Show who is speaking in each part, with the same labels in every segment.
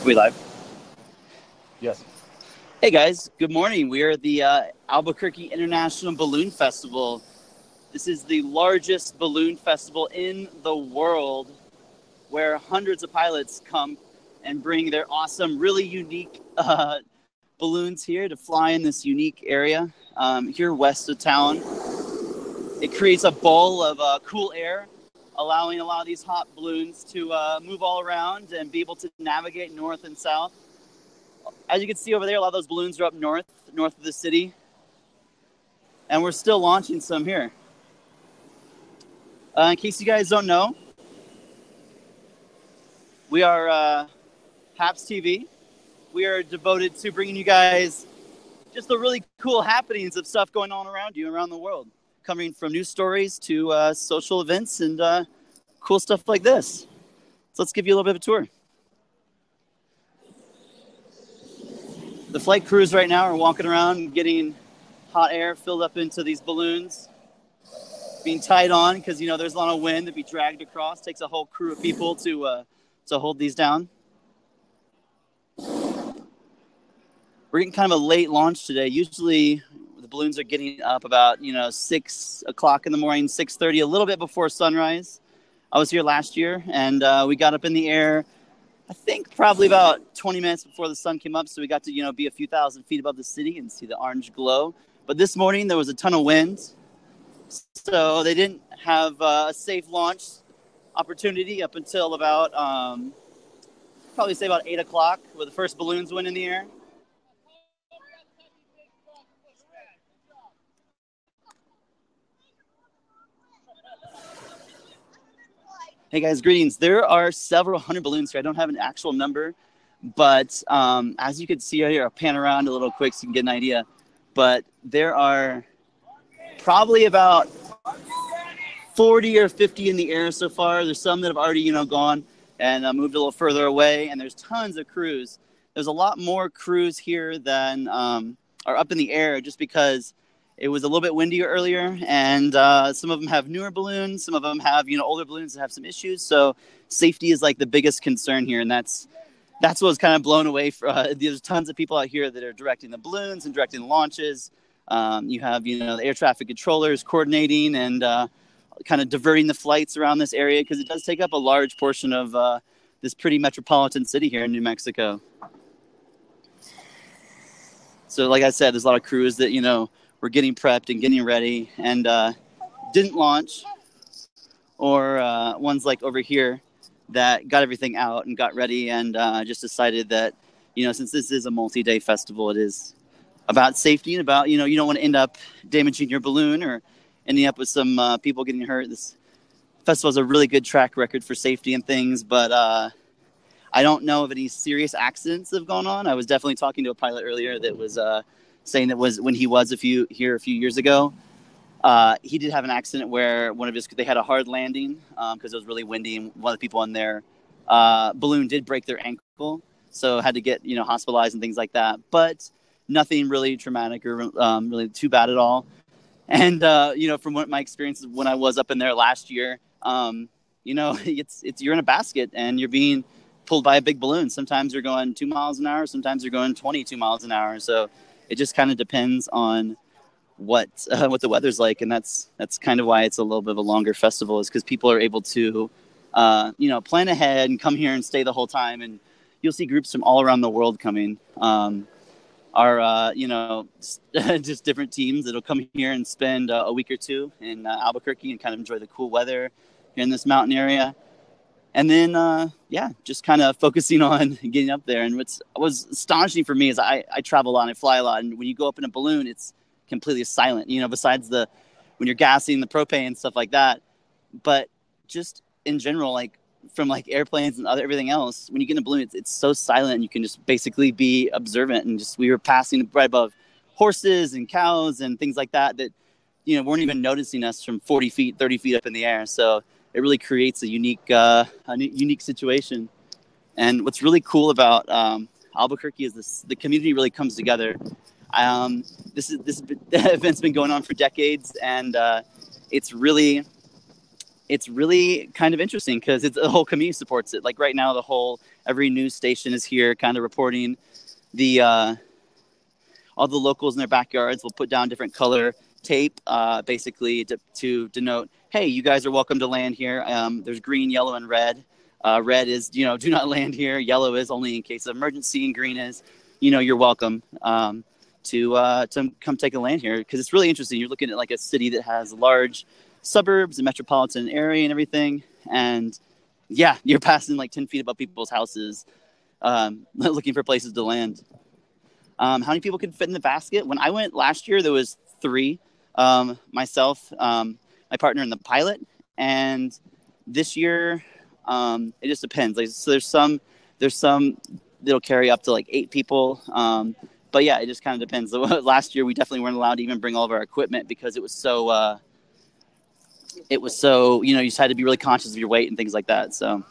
Speaker 1: We live?
Speaker 2: Yes.
Speaker 1: Hey guys, good morning. We are at the Albuquerque International Balloon Festival. This is the largest balloon festival in the world where hundreds of pilots come and bring their awesome, really unique balloons here to fly in this unique area here west of town. It creates a bowl of cool air, allowing a lot of these hot balloons to move all around and be able to navigate north and south. As you can see over there, a lot of those balloons are up north of the city. And we're still launching some here. In case you guys don't know, we are Happs TV. We are devoted to bringing you guys just the really cool happenings of stuff going on around you, around the world. Coming from news stories to social events and cool stuff like this. So let's give you a little bit of a tour. The flight crews right now are walking around getting hot air filled up into these balloons, being tied on because, there's a lot of wind to be dragged across. It takes a whole crew of people to hold these down. We're getting kind of a late launch today. Usually the balloons are getting up about, 6 o'clock in the morning, 6:30, a little bit before sunrise. I was here last year, and we got up in the air, I think probably about 20 minutes before the sun came up, so we got to, be a few thousand feet above the city and see the orange glow. But this morning, there was a ton of wind, so they didn't have a safe launch opportunity up until about, probably say about 8 o'clock, where the first balloons went in the air. Hey guys, greetings. There are several hundred balloons here. I don't have an actual number, but as you can see right here, I'll pan around a little quick so you can get an idea. But there are probably about 40 or 50 in the air so far. There's some that have already, gone and moved a little further away, and there's tons of crews. There's a lot more crews here than are up in the air just because it was a little bit windier earlier, and some of them have newer balloons. Some of them have, older balloons that have some issues. So safety is like the biggest concern here, and that's what was kind of blown away. There's tons of people out here that are directing the balloons and directing the launches. You have, the air traffic controllers coordinating and kind of diverting the flights around this area because it does take up a large portion of this pretty metropolitan city here in New Mexico. So like I said, there's a lot of crews that, we're getting prepped and getting ready and didn't launch, or ones like over here that got everything out and got ready and just decided that, since this is a multi-day festival, it is about safety and about, you don't want to end up damaging your balloon or ending up with some people getting hurt. This festival has a really good track record for safety and things, but I don't know of any serious accidents that have gone on. I was definitely talking to a pilot earlier that was saying that was when he was a few years ago. He did have an accident where they had a hard landing because it was really windy, and one of the people on their balloon did break their ankle, so had to get hospitalized and things like that. But nothing really traumatic or really too bad at all. And from what my experience when I was up in there last year, it's you're in a basket and you're being pulled by a big balloon. Sometimes you're going 2 miles an hour, sometimes you're going 22 miles an hour. So it just kind of depends on what the weather's like, and that's kind of why it's a little bit of a longer festival, is because people are able to plan ahead and come here and stay the whole time. And you'll see groups from all around the world coming. Just different teams that'll come here and spend a week or two in Albuquerque and kind of enjoy the cool weather here in this mountain area. And then, just kind of focusing on getting up there. And what was astonishing for me is I travel a lot and I fly a lot. And when you go up in a balloon, it's completely silent, besides when you're gassing the propane and stuff like that. But just in general, like from like airplanes and everything else, when you get in a balloon, it's so silent and you can just basically be observant. And we were passing right above horses and cows and things like that weren't even noticing us from 40 feet, 30 feet up in the air. So it really creates a unique situation. And what's really cool about Albuquerque is the community really comes together. This event's been going on for decades, and it's really it's really kind of interesting because it's the whole community supports it. Like right now, every news station is here, kind of reporting the all the locals in their backyards will put down different color tape, basically to denote, hey, you guys are welcome to land here. There's green, yellow, and red. Red is, do not land here. Yellow is only in case of emergency, and green is, you're welcome to come take a land here, because it's really interesting. You're looking at like a city that has large suburbs and metropolitan area and everything, and yeah, you're passing like 10 feet above people's houses, looking for places to land. How many people could fit in the basket? When I went last year, there was 3. Myself, my partner, and the pilot. And this year, it just depends. Like, so there's some that'll carry up to like 8 people. But yeah, it just kind of depends. Last year, we definitely weren't allowed to even bring all of our equipment because it was so. You just had to be really conscious of your weight and things like that. So.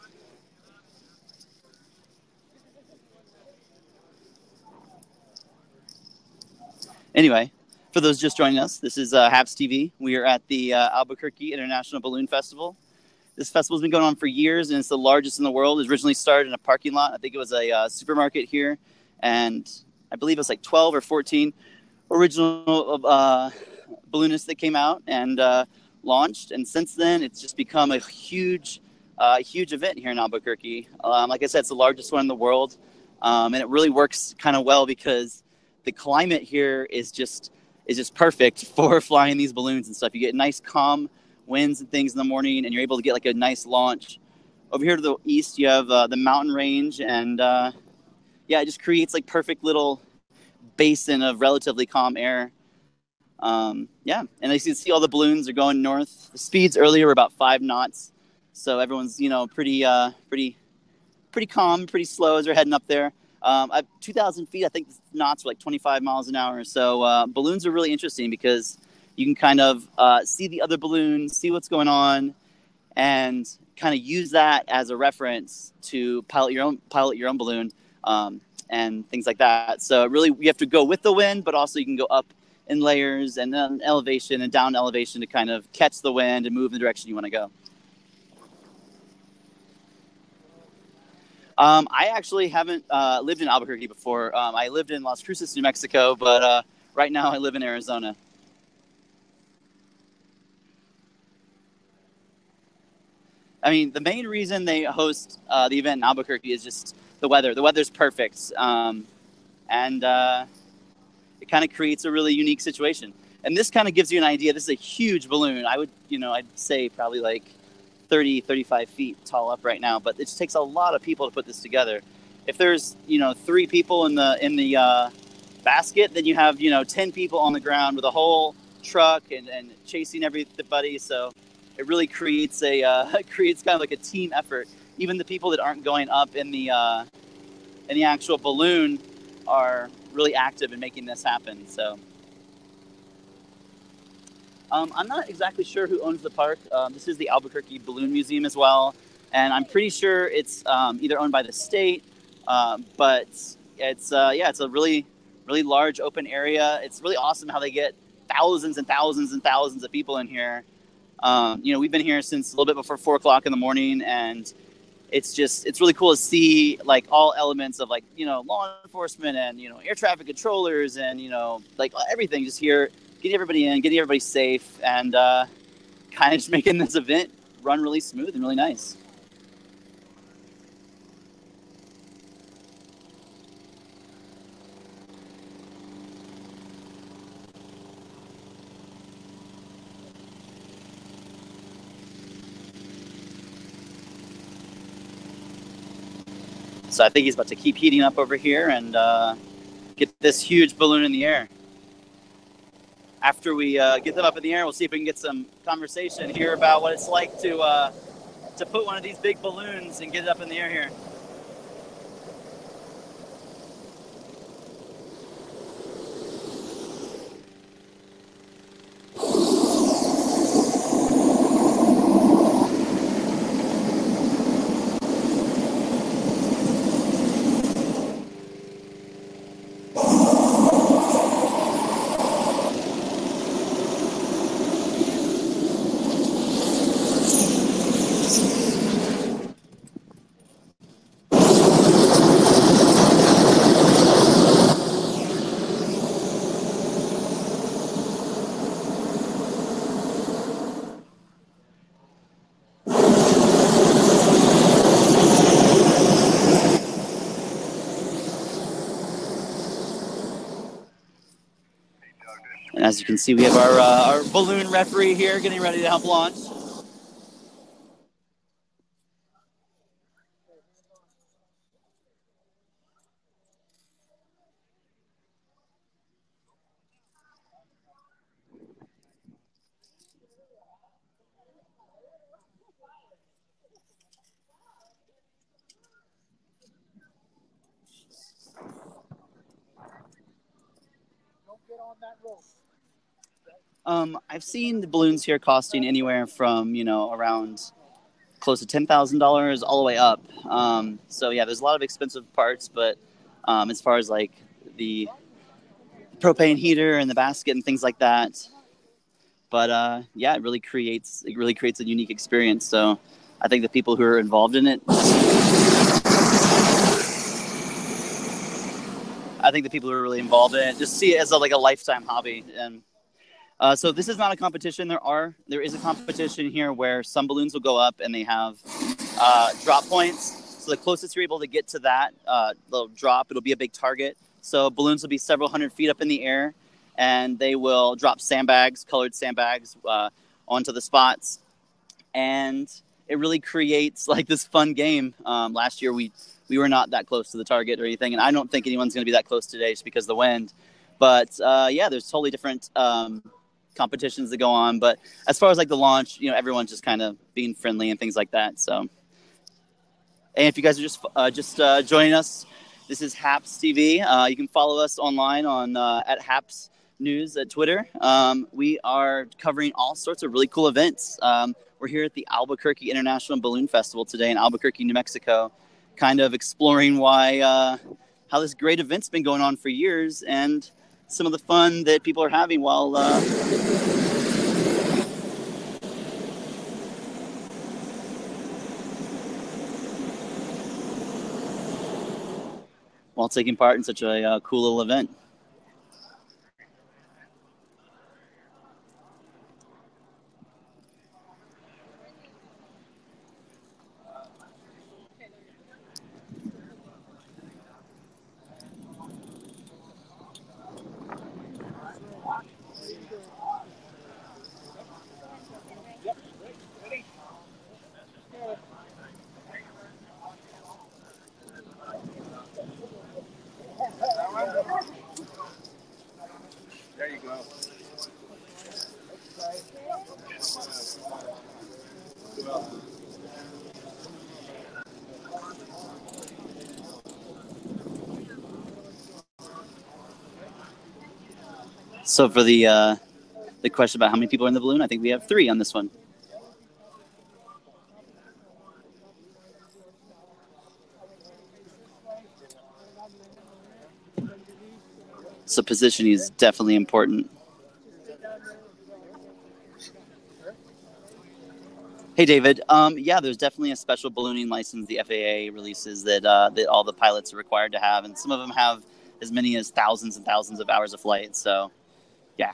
Speaker 1: Anyway, for those just joining us, this is Happs TV. We are at the Albuquerque International Balloon Festival. This festival's been going on for years, and it's the largest in the world. It was originally started in a parking lot. I think it was a supermarket here, and I believe it was like 12 or 14 original balloonists that came out and launched. And since then, it's just become a huge event here in Albuquerque. Like I said, it's the largest one in the world, and it really works kind of well because the climate here is just perfect for flying these balloons and stuff. You get nice calm winds and things in the morning, and you're able to get like a nice launch. Over here to the east, you have the mountain range, and it just creates like perfect little basin of relatively calm air. And as you can see, all the balloons are going north. The speeds earlier were about 5 knots, so everyone's pretty calm, pretty slow as they're heading up there. 2,000 feet, I think the knots were like 25 miles an hour. So balloons are really interesting because you can kind of see the other balloons, see what's going on, and kind of use that as a reference to pilot your own balloon and things like that. So really, you have to go with the wind, but also you can go up in layers and then elevation and down elevation to kind of catch the wind and move in the direction you want to go. I actually haven't lived in Albuquerque before. I lived in Las Cruces, New Mexico, but right now I live in Arizona. I mean, the main reason they host the event in Albuquerque is just the weather. The weather's perfect, and it kind of creates a really unique situation. And this kind of gives you an idea. This is a huge balloon. I'd say probably like 30, 35 feet tall up right now, but it just takes a lot of people to put this together. If there's 3 people in the basket, then you have 10 people on the ground with a whole truck and chasing everybody. So it really creates creates kind of like a team effort. Even the people that aren't going up in the actual balloon are really active in making this happen. So. I'm not exactly sure who owns the park. This is the Albuquerque Balloon Museum as well, and I'm pretty sure it's either owned by the state, but it's a really, really large open area. It's really awesome how they get thousands and thousands and thousands of people in here. We've been here since a little bit before 4 o'clock in the morning, and it's really cool to see like all elements of like law enforcement and air traffic controllers and like everything just here. Getting everybody in, getting everybody safe, and kind of just making this event run really smooth and really nice. So I think he's about to keep heating up over here and get this huge balloon in the air. After we get them up in the air, we'll see if we can get some conversation here about what it's like to put one of these big balloons and get it up in the air here. As you can see, we have our balloon referee here getting ready to help launch. I've seen the balloons here costing anywhere from, around close to $10,000 all the way up. So yeah, there's a lot of expensive parts, but as far as like the propane heater and the basket and things like that, but yeah, it really creates a unique experience. So I think the people who are involved in it, just see it as like a lifetime hobby. And so this is not a competition. There is a competition here where some balloons will go up and they have drop points. So the closest you're able to get to that little drop, it'll be a big target. So balloons will be several hundred feet up in the air, and they will drop colored sandbags, onto the spots. And it really creates like this fun game. Last year we were not that close to the target or anything, and I don't think anyone's going to be that close today just because of the wind. But yeah, there's totally different competitions that go on. But as far as like the launch, everyone's just kind of being friendly and things like that. So, and if you guys are just joining us, this is Happs TV. You can follow us online on at Happs News at Twitter. We are covering all sorts of really cool events. We're here at the Albuquerque International Balloon Festival today in Albuquerque, New Mexico, kind of exploring how this great event's been going on for years and some of the fun that people are having while taking part in such a cool little event.
Speaker 2: There you go.
Speaker 1: So for the question about how many people are in the balloon, I think we have 3 on this one. So positioning is definitely important. Hey, David. Yeah, there's definitely a special ballooning license the FAA releases that all the pilots are required to have, and some of them have as many as thousands and thousands of hours of flight. So, yeah.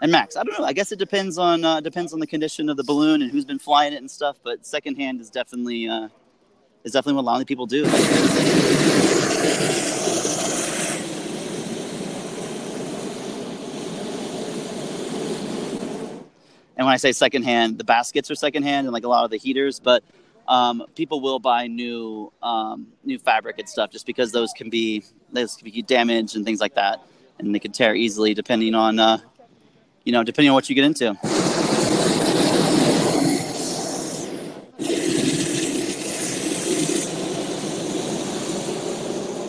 Speaker 1: And Max, I don't know. I guess it depends on the condition of the balloon and who's been flying it and stuff. But secondhand is definitely what a lot of people do. And when I say secondhand, the baskets are secondhand and like a lot of the heaters, but people will buy new fabric and stuff just because those can be damaged and things like that, and they can tear easily depending on what you get into.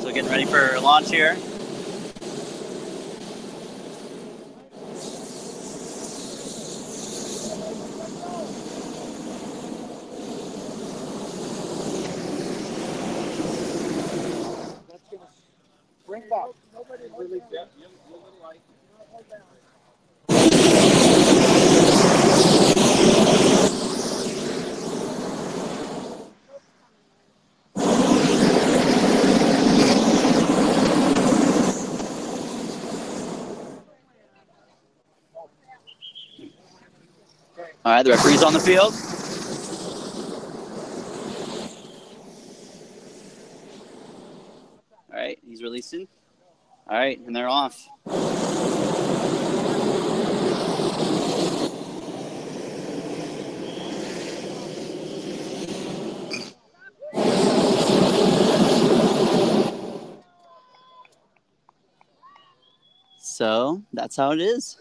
Speaker 1: So getting ready for launch here.
Speaker 2: Bring back. Really good.
Speaker 1: All right, the referee's on the field. All right, and they're off. So that's how it is.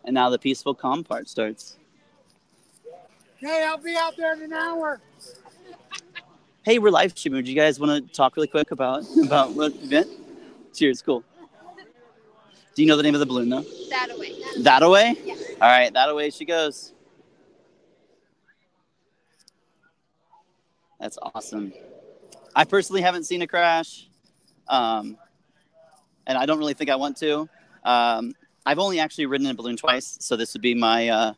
Speaker 1: And now the peaceful, calm part starts.
Speaker 2: Okay, I'll be out there in an hour.
Speaker 1: Hey, we're live streaming. Do you guys want to talk really quick about what event? Cheers, cool. Do you know the name of the balloon, though?
Speaker 3: That away.
Speaker 1: That away?
Speaker 3: Yeah.
Speaker 1: All right, that away she goes. That's awesome. I personally haven't seen a crash, and I don't really think I want to. I've only actually ridden in a balloon twice, so this would be my.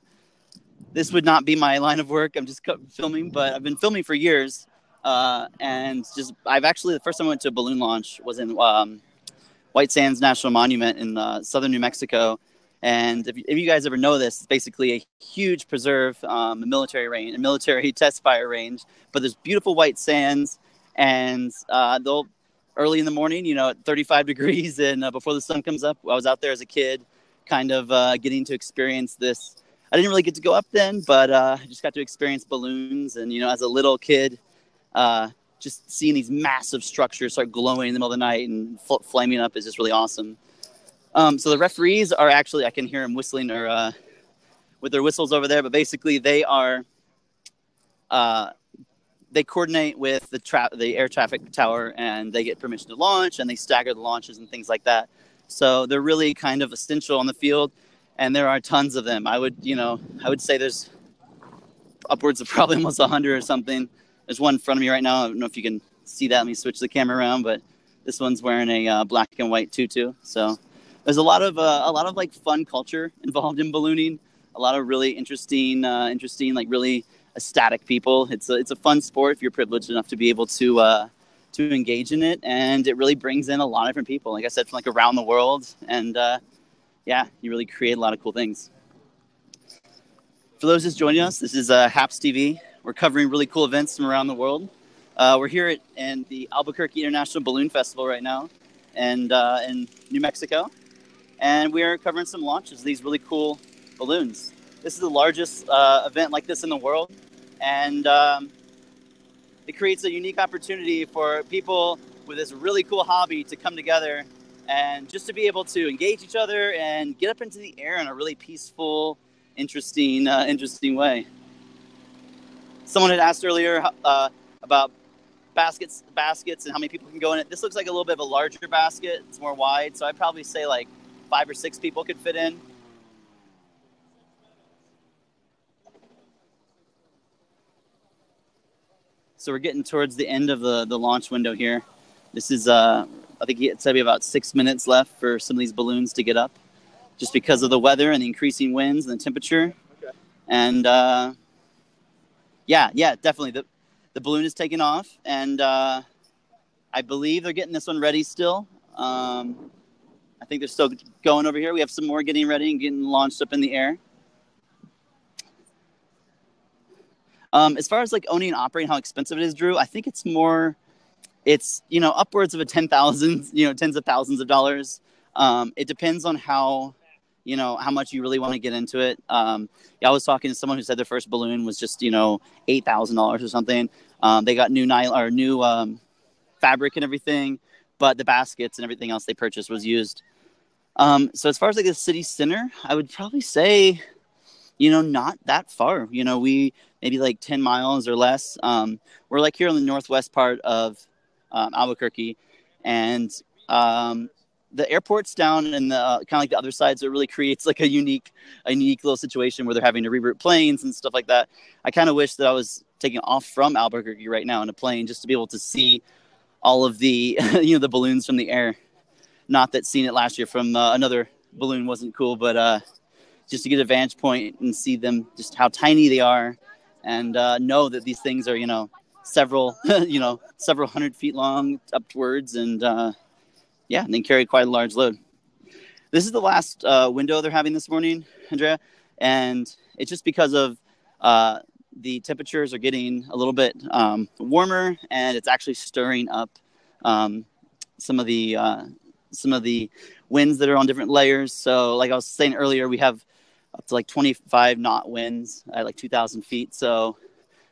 Speaker 1: This would not be my line of work. I'm just filming, but I've been filming for years, and I've actually the first time I went to a balloon launch was in White Sands National Monument in southern New Mexico. And if you guys ever know this, it's basically a huge preserve, a military range, a military test fire range. But there's beautiful white sands, and they'll early in the morning, at 35 degrees, and before the sun comes up. I was out there as a kid, kind of getting to experience this. I didn't really get to go up then, but I just got to experience balloons. And as a little kid, just seeing these massive structures start glowing in the middle of the night and flaming up is just really awesome. So the referees are actually, I can hear them whistling or with their whistles over there, but basically they are, they coordinate with the air traffic tower, and they get permission to launch, and they stagger the launches and things like that. So they're really kind of essential on the field, and there are tons of them. I would say there's upwards of probably almost 100 or something. There's one in front of me right now. I don't know if you can see that. Let me switch the camera around, but this one's wearing a black and white tutu. So there's a lot of like fun culture involved in ballooning. A lot of really interesting, like really ecstatic people. It's a fun sport if you're privileged enough to be able to engage in it, and it really brings in a lot of different people. Like I said, from like around the world, and you really create a lot of cool things. For those just joining us, this is Happs TV. We're covering really cool events from around the world. We're here in the Albuquerque International Balloon Festival right now, and in New Mexico, and we are covering some launches of these really cool balloons. This is the largest event like this in the world, and it creates a unique opportunity for people with this really cool hobby to come together and just to be able to engage each other and get up into the air in a really peaceful, interesting way. Someone had asked earlier about baskets and how many people can go in it. This looks like a little bit of a larger basket. It's more wide, so I'd probably say like 5 or 6 people could fit in. So we're getting towards the end of the launch window here. This is, I think it's going to be about 6 minutes left for some of these balloons to get up, just because of the weather and the increasing winds and the temperature. Okay. And definitely. The balloon is taking off, and I believe they're getting this one ready still. I think they're still going over here. We have some more getting ready and getting launched up in the air. As far as like owning and operating, how expensive it is, Drew, I think it's upwards of tens of thousands of dollars. It depends on how much you really want to get into it. I was talking to someone who said their first balloon was just, $8,000 or something. They got new fabric and everything, but the baskets and everything else they purchased was used. So as far as like the city center, I would probably say, not that far. We maybe like 10 miles or less. We're like here in the northwest part of Albuquerque, and the airport's down in the kind of like the other side, so it really creates like a unique little situation where they're having to reroute planes and stuff like that. I kind of wish that I was taking off from Albuquerque right now in a plane just to be able to see all of the the balloons from the air. Not that seeing it last year from another balloon wasn't cool, but just to get a vantage point and see them, just how tiny they are, and know that these things are, several, several hundred feet long upwards, and and they carry quite a large load. This is the last window they're having this morning, Andrea, and it's just because of the temperatures are getting a little bit warmer, and it's actually stirring up um, some of the winds that are on different layers. So, like I was saying earlier, we have up to like 25 knot winds at like 2,000 feet. So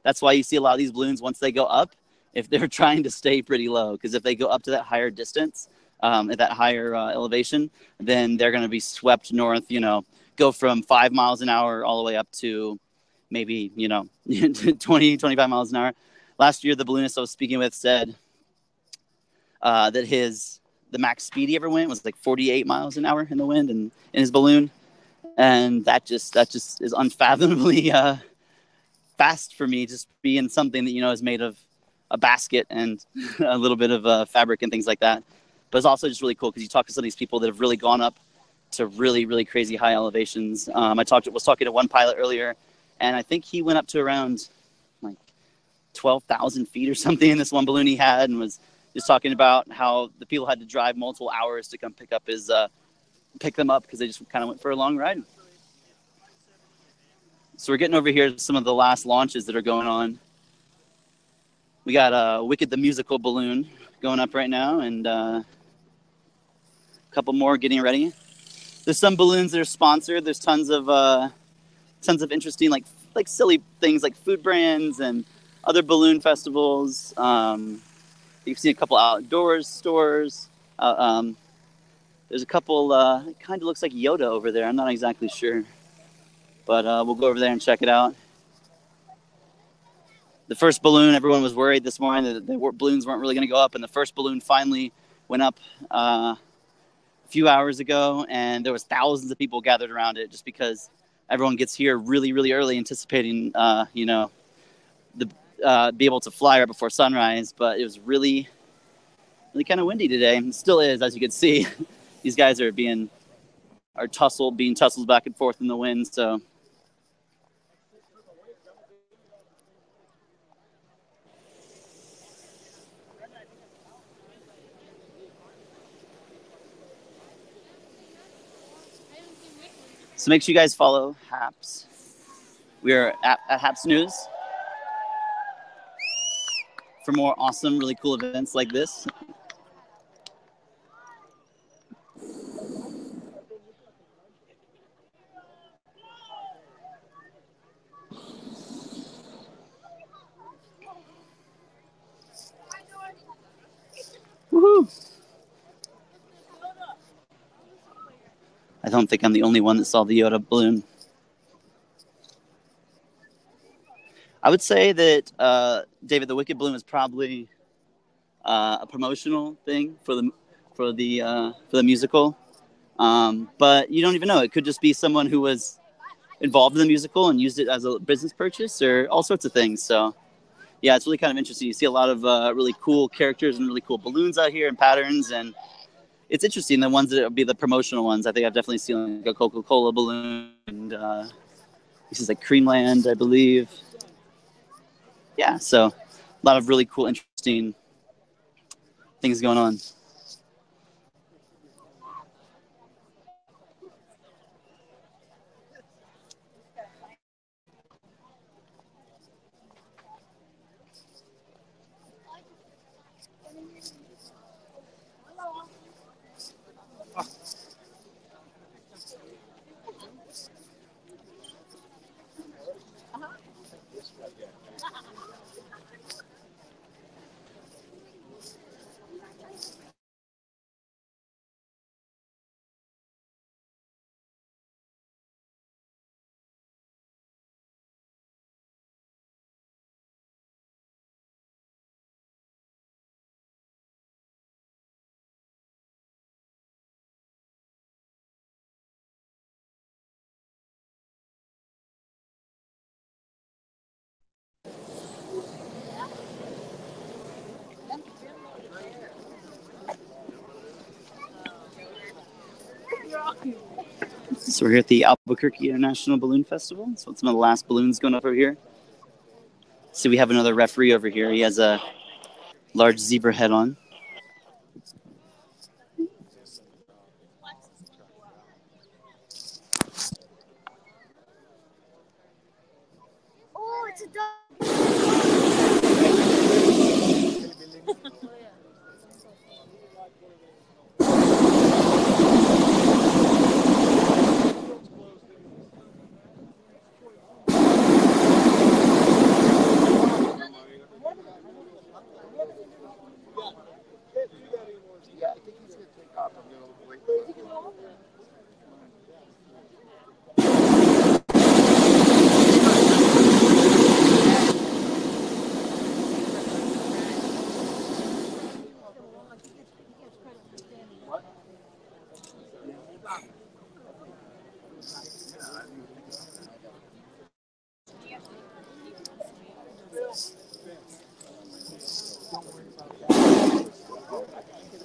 Speaker 1: that's why you see a lot of these balloons once they go up, if they're trying to stay pretty low, because if they go up to that higher distance, at that higher elevation, then they're going to be swept north. Go from 5 miles an hour all the way up to maybe 20, 25 miles an hour. Last year, the balloonist I was speaking with said that the max speed he ever went was like 48 miles an hour in the wind and in his balloon, and that just is unfathomably fast for me, just being something that is made of a basket and a little bit of fabric and things like that. But it's also just really cool because you talk to some of these people that have really gone up to really, really crazy high elevations. I was talking to one pilot earlier, and I think he went up to around like 12,000 feet or something in this one balloon he had, and was just talking about how the people had to drive multiple hours to come pick them up because they just kind of went for a long ride. So we're getting over here to some of the last launches that are going on. We got Wicked the Musical balloon going up right now, and a couple more getting ready. There's some balloons that are sponsored. There's tons of interesting like silly things like food brands and other balloon festivals. You've seen a couple outdoors stores. There's a couple. It kind of looks like Yoda over there. I'm not exactly sure, but we'll go over there and check it out. The first balloon, everyone was worried this morning that the balloons weren't really going to go up, and the first balloon finally went up a few hours ago, and there was thousands of people gathered around it just because everyone gets here really, really early, anticipating, be able to fly right before sunrise. But it was really, really kind of windy today. It still is, as you can see. These guys are being tussled back and forth in the wind. So. So make sure you guys follow Happs. We are at Happs News for more awesome, really cool events like this. Woohoo! I don't think I'm the only one that saw the Yoda balloon. I would say that David, the Wicked balloon is probably a promotional thing for the musical, but you don't even know. It could just be someone who was involved in the musical and used it as a business purchase or all sorts of things. So, yeah, it's really kind of interesting. You see a lot of really cool characters and really cool balloons out here and patterns, and it's interesting. The ones that would be the promotional ones, I think I've definitely seen like a Coca-Cola balloon, and this is like Creamland, I believe. Yeah, so a lot of really cool, interesting things going on. So we're here at the Albuquerque International Balloon Festival. So some of the last balloons going up over here. So we have another referee over here. He has a large zebra head on.
Speaker 2: Oh, it's a dog.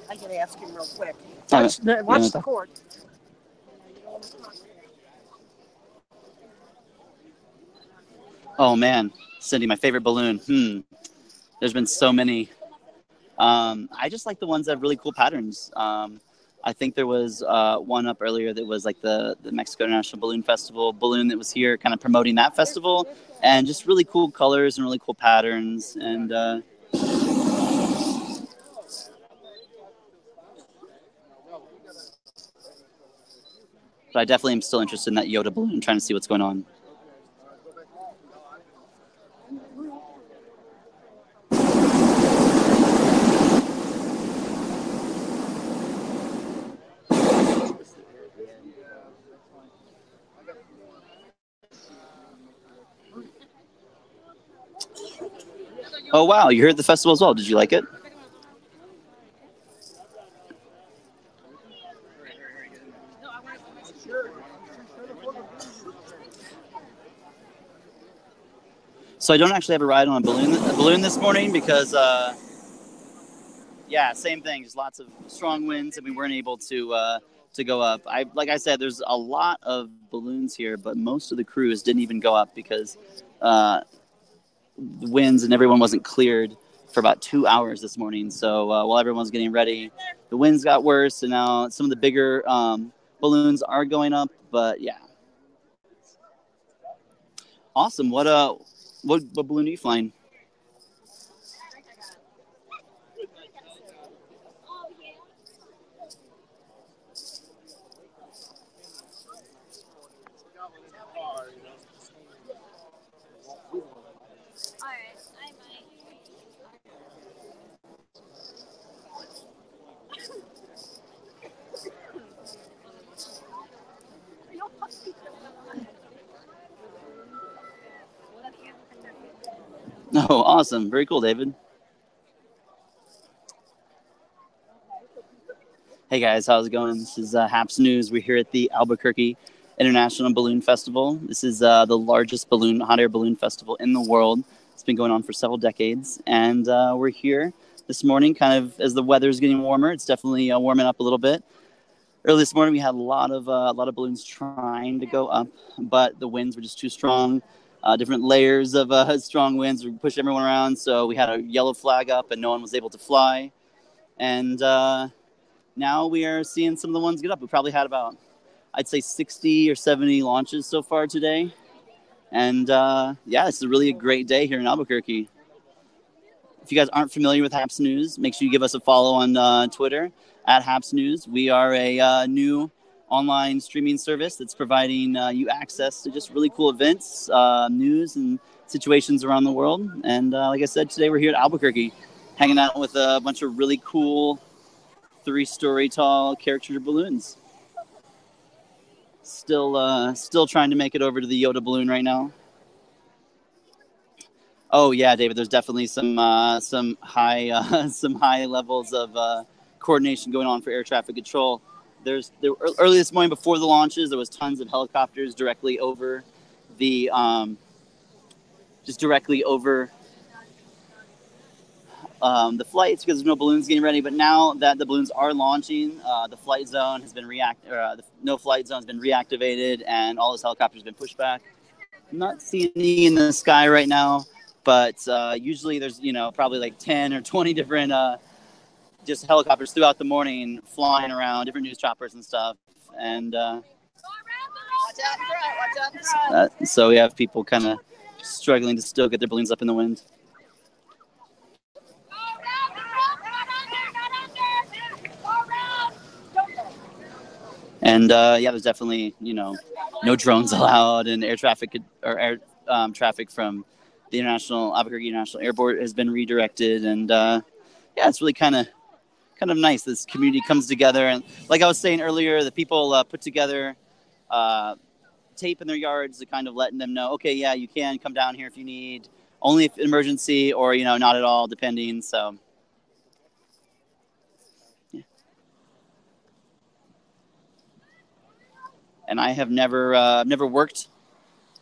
Speaker 3: I gotta ask him real quick.
Speaker 1: Watch
Speaker 3: the court.
Speaker 1: Oh man, Cindy, my favorite balloon. There's been so many. I just like the ones that have really cool patterns. I think there was one up earlier that was like the Mexico International Balloon Festival balloon that was here, kind of promoting that festival, and just really cool colors and really cool patterns. And but I definitely am still interested in that Yoda balloon, trying to see what's going on. Oh wow, you're here at the festival as well. Did you like it? So I don't actually have a ride on a balloon this morning because, yeah, same thing. Just lots of strong winds, and we weren't able to go up. Like I said, there's a lot of balloons here, but most of the crews didn't even go up because the winds and everyone wasn't cleared for about 2 hours this morning. So while everyone was getting ready, the winds got worse, and now some of the bigger balloons are going up. But yeah, awesome. What balloon are you flying? Oh, awesome. Very cool, David. Hey guys, how's it going? This is Happs News. We're here at the Albuquerque International Balloon Festival. This is the largest hot air balloon festival in the world. It's been going on for several decades, and we're here this morning, kind of as the weather's getting warmer. It's definitely warming up a little bit. Early this morning, we had a lot of balloons trying to go up, but the winds were just too strong. Different layers of strong winds were pushing everyone around, so we had a yellow flag up, and no one was able to fly. And now we are seeing some of the ones get up. We probably had about, I'd say, 60 or 70 launches so far today. And yeah, it's really a great day here in Albuquerque. If you guys aren't familiar with Happs News, make sure you give us a follow on Twitter at Happs News. We are a new online streaming service that's providing you access to just really cool events, news, and situations around the world. And like I said, today we're here at Albuquerque, hanging out with a bunch of really cool 3-story tall caricature balloons. Still trying to make it over to the Yoda balloon right now. Oh yeah, David. There's definitely some high some high levels of coordination going on for air traffic control. Early this morning before the launches, there was tons of helicopters directly over the the flights because there's no balloons getting ready. But now that the balloons are launching, the flight zone has been the no flight zone has been reactivated, and all those helicopters have been pushed back. I'm not seeing any in the sky right now, but usually there's probably like 10 or 20 different just helicopters throughout the morning flying around, different news choppers and stuff. And so we have people kind of struggling to still get their balloons up in the wind. And yeah, there's definitely, no drones allowed, and air traffic traffic from the Albuquerque International Airport has been redirected. And yeah, it's really kind of nice. This community comes together, and like I was saying earlier, the people put together tape in their yards to kind of letting them know, okay, yeah, you can come down here if you need, only if emergency, or not at all, depending. So yeah. And I have never worked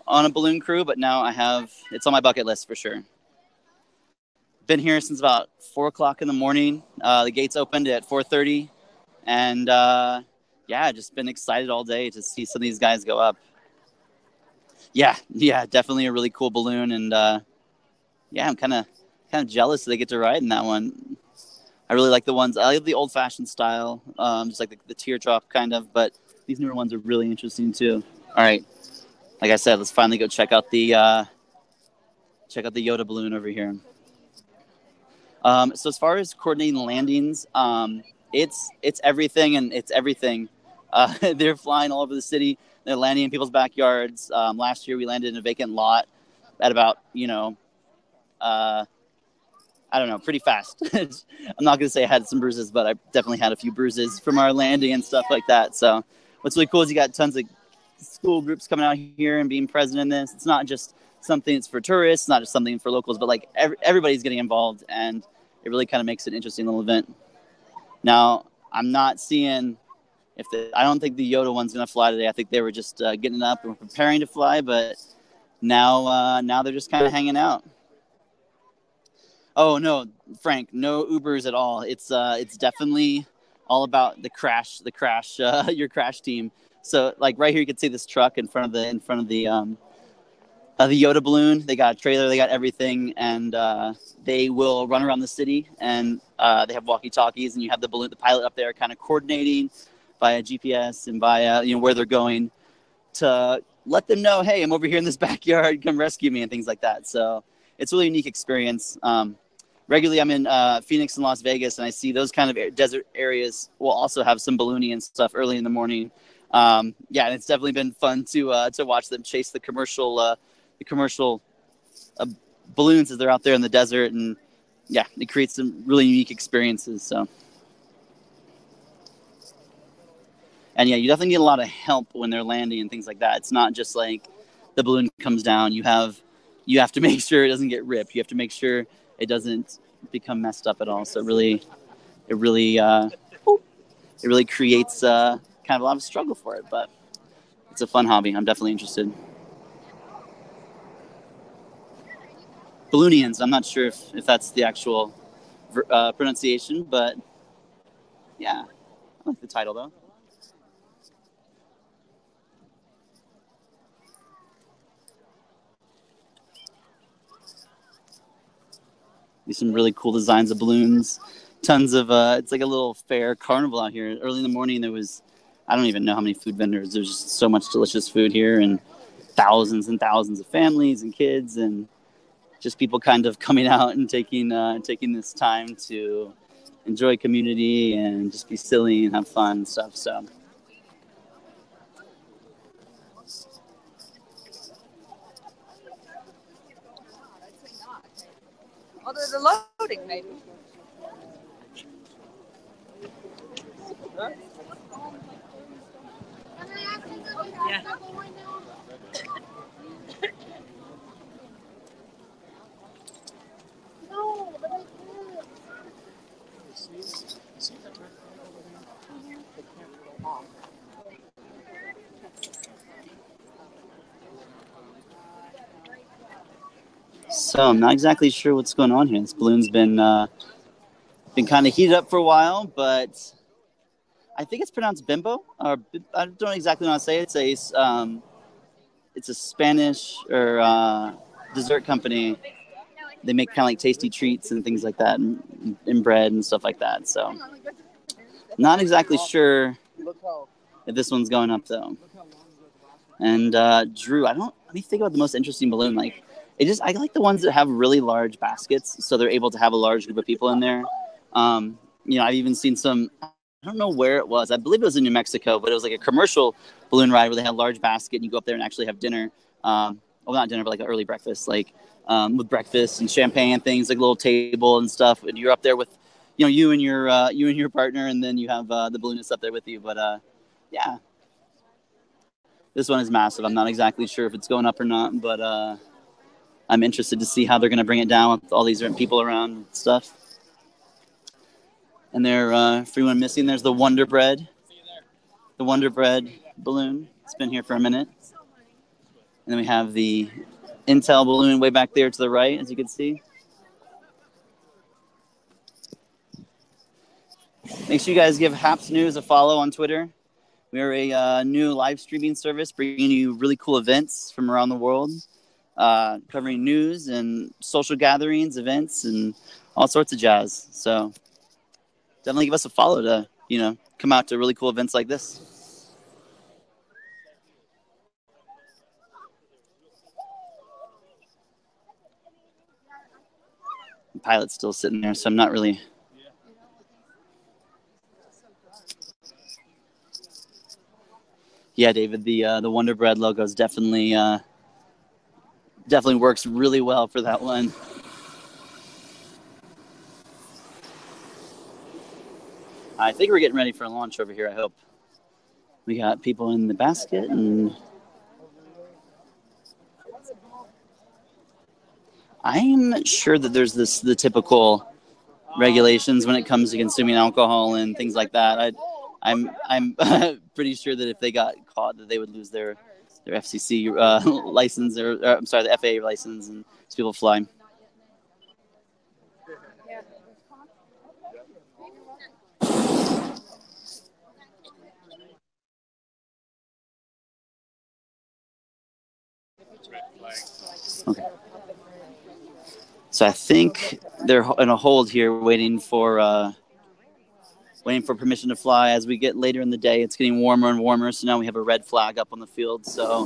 Speaker 1: on a balloon crew, but now I have. It's on my bucket list for sure. Been here since about 4:00 in the morning. The gates opened at 4:30, and yeah, just been excited all day to see some of these guys go up. Yeah, definitely a really cool balloon, and yeah, I'm kind of jealous that they get to ride in that one. I really like the ones. I like the old-fashioned style, just like the teardrop kind of. But these newer ones are really interesting too. All right, like I said, let's finally go check out the Yoda balloon over here. So as far as coordinating landings, it's everything, and it's everything. They're flying all over the city. They're landing in people's backyards. Last year we landed in a vacant lot at about I don't know, pretty fast. I'm not gonna say I had some bruises, but I definitely had a few bruises from our landing and stuff like that. So what's really cool is you got tons of school groups coming out here and being present in this. It's not just something that's for tourists, not just something for locals, but like everybody's getting involved, and it really kind of makes it an interesting little event. Now, I'm not seeing I don't think the Yoda one's going to fly today. I think they were just getting up and preparing to fly, but now they're just kind of hanging out. Oh no, Frank, no Ubers at all. It's definitely all about your crash team. So like right here, you can see this truck in front of the Yoda balloon. They got a trailer, they got everything, and they will run around the city, and they have walkie-talkies, and you have the pilot up there kind of coordinating via GPS and via where they're going to let them know, hey, I'm over here in this backyard, come rescue me, and things like that. So it's a really unique experience. Regularly, I'm in Phoenix and Las Vegas, and I see those kind of desert areas will also have some ballooning and stuff early in the morning. Yeah, and it's definitely been fun to watch them chase the commercial balloons as they're out there in the desert, and yeah, it creates some really unique experiences. So, and yeah, you definitely need a lot of help when they're landing and things like that. It's not just like the balloon comes down. You have to make sure it doesn't get ripped. You have to make sure it doesn't become messed up at all. So it really creates kind of a lot of struggle for it, but it's a fun hobby. I'm definitely interested. Balloonians. I'm not sure if that's the actual pronunciation, but yeah, I like the title though. There's some really cool designs of balloons. Tons of it's like a little fair carnival out here. Early in the morning, I don't even know how many food vendors. There's just so much delicious food here, and thousands of families and kids, and just people kind of coming out and taking this time to enjoy community and just be silly and have fun and stuff. So.
Speaker 3: Although the loading, maybe. Yeah.
Speaker 1: So I'm not exactly sure what's going on here. This balloon's been kind of heated up for a while, but I think it's pronounced bimbo. Or I don't exactly know how to say it. It's a Spanish or dessert company. They make kind of like tasty treats and things like that, and bread and stuff like that. So not exactly sure if this one's going up though. And Drew, let me think about the most interesting balloon. Like, I like the ones that have really large baskets, so they're able to have a large group of people in there. I've even seen some don't know where it was. I believe it was in New Mexico, but it was like a commercial balloon ride where they had a large basket and you go up there and actually have dinner. Well, not dinner, but like an early breakfast, like with breakfast and champagne and things, like a little table and stuff. And you're up there with, you and your partner, and then you have the balloonist up there with you. But yeah, this one is massive. I'm not exactly sure if it's going up or not, but I'm interested to see how they're going to bring it down with all these different people around and stuff. And there, for anyone missing, there's the Wonder Bread balloon. It's been here for a minute. And then we have the Intel balloon way back there to the right, as you can see. Make sure you guys give Happs News a follow on Twitter. We are a new live streaming service bringing you really cool events from around the world, covering news and social gatherings, events, and all sorts of jazz. So definitely give us a follow to, come out to really cool events like this. The pilot's still sitting there, so I'm not really... Yeah, David, the Wonder Bread logo is definitely works really well for that one. I think we're getting ready for a launch over here, I hope. We got people in the basket, and I'm sure that there's the typical regulations when it comes to consuming alcohol and things like that. I'm pretty sure that if they got caught, that they would lose their FCC license, or I'm sorry, the FAA license, and people fly. Okay. So I think they're in a hold here, waiting for permission to fly. As we get later in the day, it's getting warmer and warmer. So now we have a red flag up on the field. So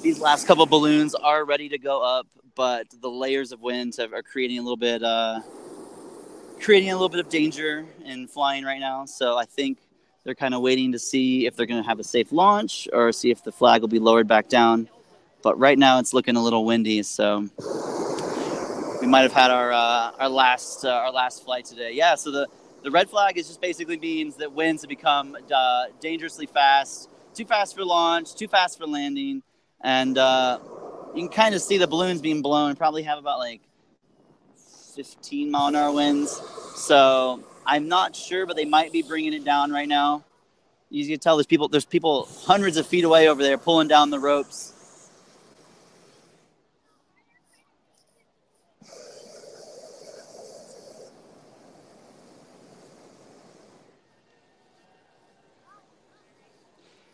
Speaker 1: these last couple balloons are ready to go up, but the layers of wind are creating a little bit of danger in flying right now. So I think they're kind of waiting to see if they're going to have a safe launch or see if the flag will be lowered back down. But right now it's looking a little windy, so we might have had our last flight today. Yeah, so the red flag is just basically means that winds have become dangerously fast, too fast for launch, too fast for landing, and you can kind of see the balloons being blown. Probably have about like 15-mile-an-hour winds. So I'm not sure, but they might be bringing it down right now. You can tell there's people hundreds of feet away over there pulling down the ropes.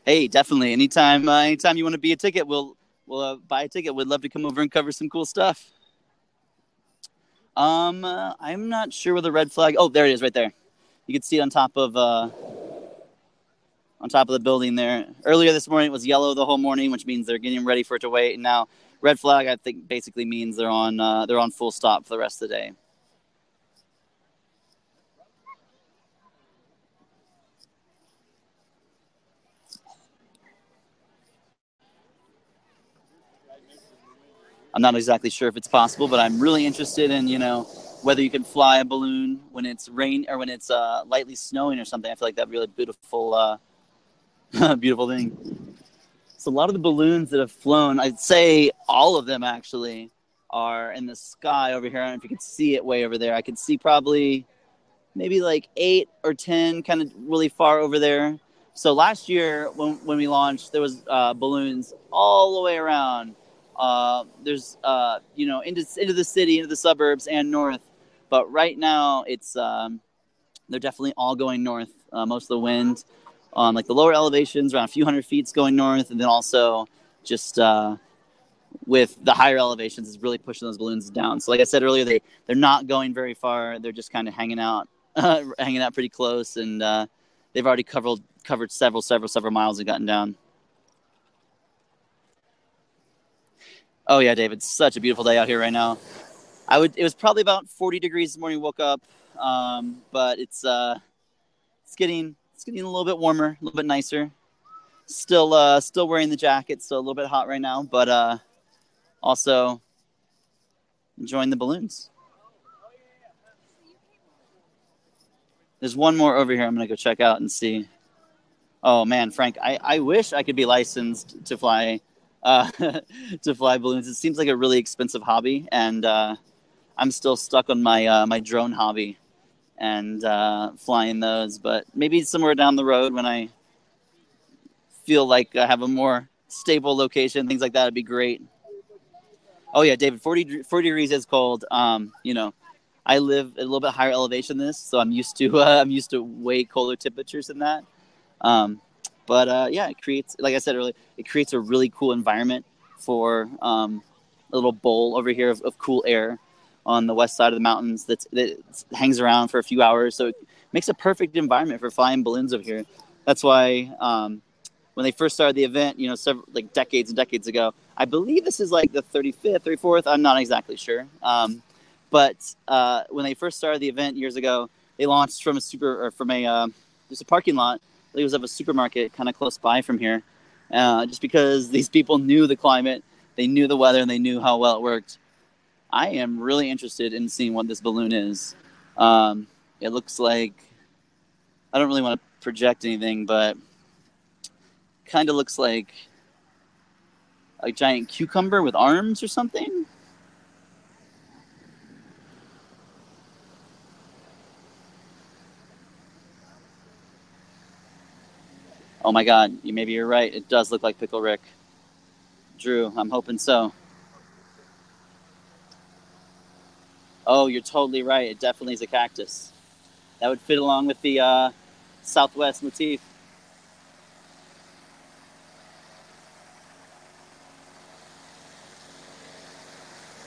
Speaker 1: Hey, definitely. Anytime you want to be a ticket, we'll buy a ticket. We'd love to come over and cover some cool stuff. I'm not sure where the red flag. Oh, there it is, right there. You can see it on top of the building there. Earlier this morning, it was yellow the whole morning, which means they're getting ready for it to wait. And now, red flag, I think, basically means they're on full stop for the rest of the day. I'm not exactly sure if it's possible, but I'm really interested in, whether you can fly a balloon when it's rain or when it's lightly snowing or something. I feel like that'd be really beautiful, beautiful thing. So a lot of the balloons that have flown, I'd say all of them actually, are in the sky over here. I don't know if you can see it way over there. I could see probably maybe like 8 or 10 kind of really far over there. So last year when we launched, there was balloons all the way around. There's into the city, into the suburbs and north. But right now it's they're definitely all going north. Most of the wind on like the lower elevations, around a few hundred feet, going north, and then also just with the higher elevations is really pushing those balloons down. So like I said earlier, they're not going very far. They're just kind of hanging out pretty close, and they've already covered several miles and gotten down. Oh yeah, David, it's such a beautiful day out here right now. It was probably about 40 degrees this morning. Woke up, but it's it's getting a little bit warmer, a little bit nicer. Still wearing the jacket, so a little bit hot right now, but also enjoying the balloons. There's one more over here I'm going to go check out and see. Oh, man, Frank, I wish I could be licensed to fly to fly balloons. It seems like a really expensive hobby, and I'm still stuck on my my drone hobby and flying those. But maybe somewhere down the road when I feel like I have a more stable location, things like that would be great. Oh, yeah, David, 40 degrees is cold. You know, I live at a little bit higher elevation than this, so I'm used to way colder temperatures than that. But it creates, like I said earlier, it creates a really cool environment for a little bowl over here of cool air on the west side of the mountains that hangs around for a few hours. So it makes a perfect environment for flying balloons over here. That's why when they first started the event, you know, several like decades and decades ago, I believe this is like the 35th, 34th. I'm not exactly sure. But when they first started the event years ago, they launched from just a parking lot. It was of a supermarket kind of close by from here, just because these people knew the climate, they knew the weather, and they knew how well it worked. I am really interested in seeing what this balloon is. It looks like, I don't really want to project anything, but kind of looks like a giant cucumber with arms or something. Oh my God, maybe you're right. It does look like Pickle Rick. Drew, I'm hoping so. Oh, you're totally right. It definitely is a cactus. That would fit along with the Southwest motif.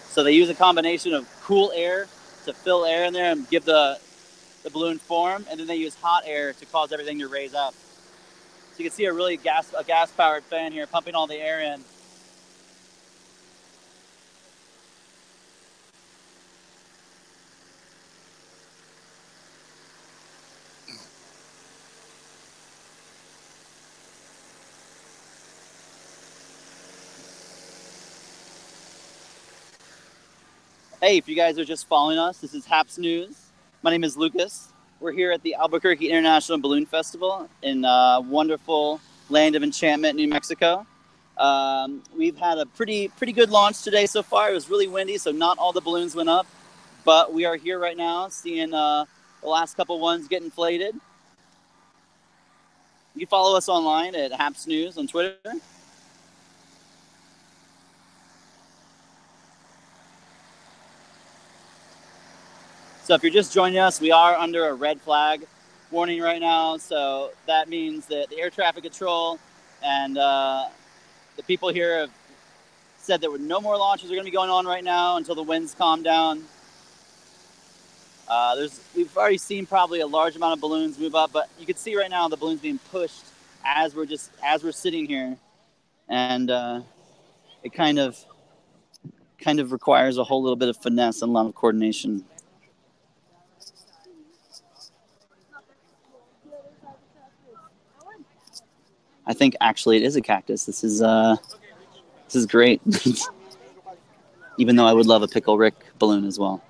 Speaker 1: So they use a combination of cool air to fill air in there and give the balloon form, and then they use hot air to cause everything to raise up. So you can see a gas-powered fan here pumping all the air in. Hey, if you guys are just following us, this is Happs News. My name is Lucas. We're here at the Albuquerque International Balloon Festival in wonderful land of enchantment, New Mexico. We've had a pretty good launch today so far. It was really windy, so not all the balloons went up. But we are here right now seeing the last couple ones get inflated. You can follow us online at Happs News on Twitter. So if you're just joining us, we are under a red flag warning right now. So that means that the air traffic control and the people here have said that no more launches are going to be going on right now until the winds calm down. We've already seen probably a large amount of balloons move up, but you can see right now the balloons being pushed as we're sitting here, and it kind of requires a whole little bit of finesse and a lot of coordination. I think actually it is a cactus. This is great. Even though I would love a Pickle Rick balloon as well.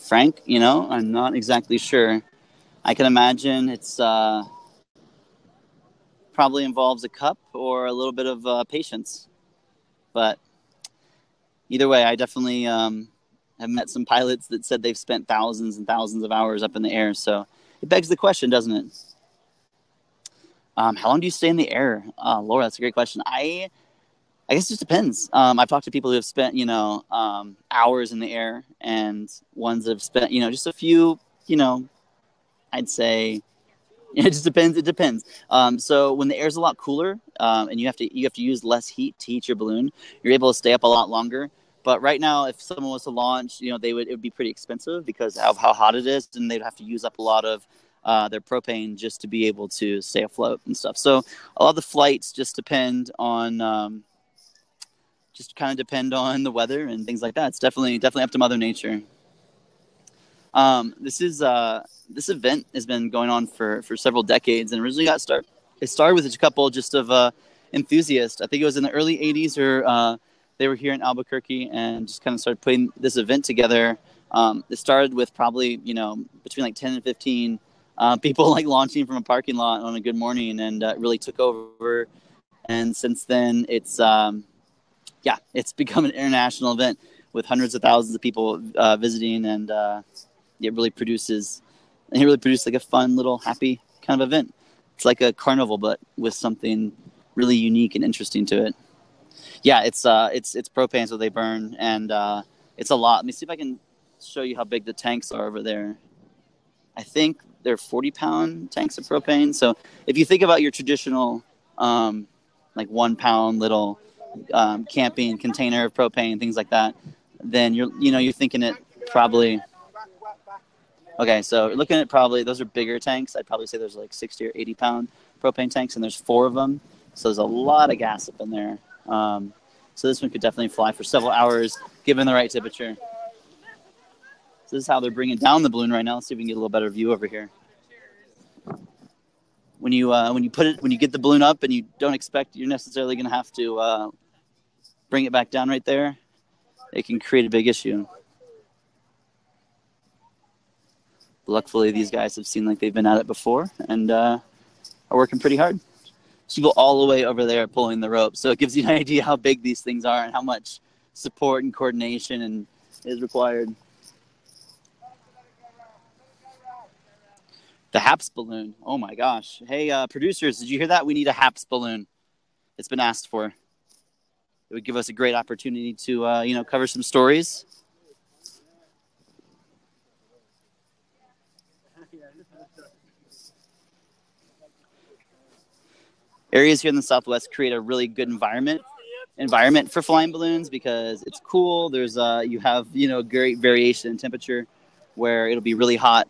Speaker 1: Frank, you know, I'm not exactly sure. I can imagine it's probably involves a cup or a little bit of patience. But either way, I definitely have met some pilots that said they've spent thousands and thousands of hours up in the air. So it begs the question, doesn't it? How long do you stay in the air? Laura, that's a great question. I guess it just depends. I've talked to people who have spent, you know, hours in the air, and ones that have spent, you know, just a few, you know, I'd say it just depends. It depends. So when the air's a lot cooler, and you have to use less heat to heat your balloon, you're able to stay up a lot longer. But right now, if someone was to launch, you know, it would be pretty expensive because of how hot it is, and they'd have to use up a lot of their propane just to be able to stay afloat and stuff. So a lot of the flights just depend on just kind of depend on the weather and things like that. It's definitely up to Mother Nature. This event has been going on for several decades, and originally it started with a couple just of enthusiasts. I think it was in the early 80s, or they were here in Albuquerque and just kind of started putting this event together. It started with probably, between like 10 and 15 people like launching from a parking lot on a good morning, and it really took over. And since then, it's become an international event with hundreds of thousands of people visiting, and it really produces like a fun little happy kind of event. It's like a carnival, but with something really unique and interesting to it. Yeah, it's propane, so they burn, and it's a lot. Let me see if I can show you how big the tanks are over there. I think they're 40-pound tanks of propane. So if you think about your traditional like 1 pound little camping container of propane, things like that, then you're thinking it probably. Okay, so looking at probably those are bigger tanks. I'd probably say there's like 60 or 80-pound propane tanks, and there's 4 of them. So there's a lot of gas up in there. So this one could definitely fly for several hours, given the right temperature. So this is how they're bringing down the balloon right now. Let's see if we can get a little better view over here. When you get the balloon up and you don't expect you're necessarily going to have to bring it back down right there, it can create a big issue. Luckily, these guys have seemed like they've been at it before and are working pretty hard. So you go all the way over there pulling the rope. So it gives you an idea how big these things are and how much support and coordination is required. The Happs balloon. Oh my gosh. Hey, producers, did you hear that? We need a Happs balloon. It's been asked for. It would give us a great opportunity to, cover some stories. Areas here in the Southwest create a really good environment for flying balloons because it's cool. There's you have great variation in temperature, where it'll be really hot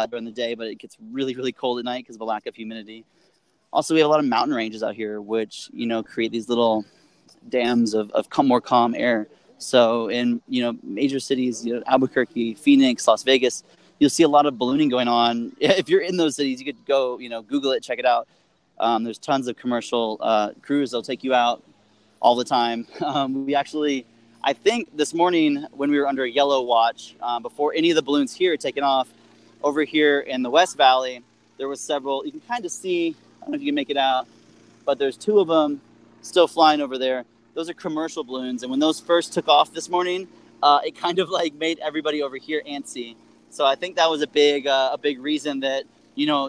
Speaker 1: during the day, but it gets really, really cold at night because of a lack of humidity. Also, we have a lot of mountain ranges out here, which create these little dams of more calm air. So in major cities, Albuquerque, Phoenix, Las Vegas, you'll see a lot of ballooning going on. If you're in those cities, you could go Google it, check it out. There's tons of commercial crews that'll take you out all the time. I think this morning when we were under a yellow watch, before any of the balloons here had taken off, over here in the West Valley, there was several. You can kind of see, I don't know if you can make it out, but there's 2 of them still flying over there. Those are commercial balloons, and when those first took off this morning, it kind of like made everybody over here antsy. So I think that was a big reason that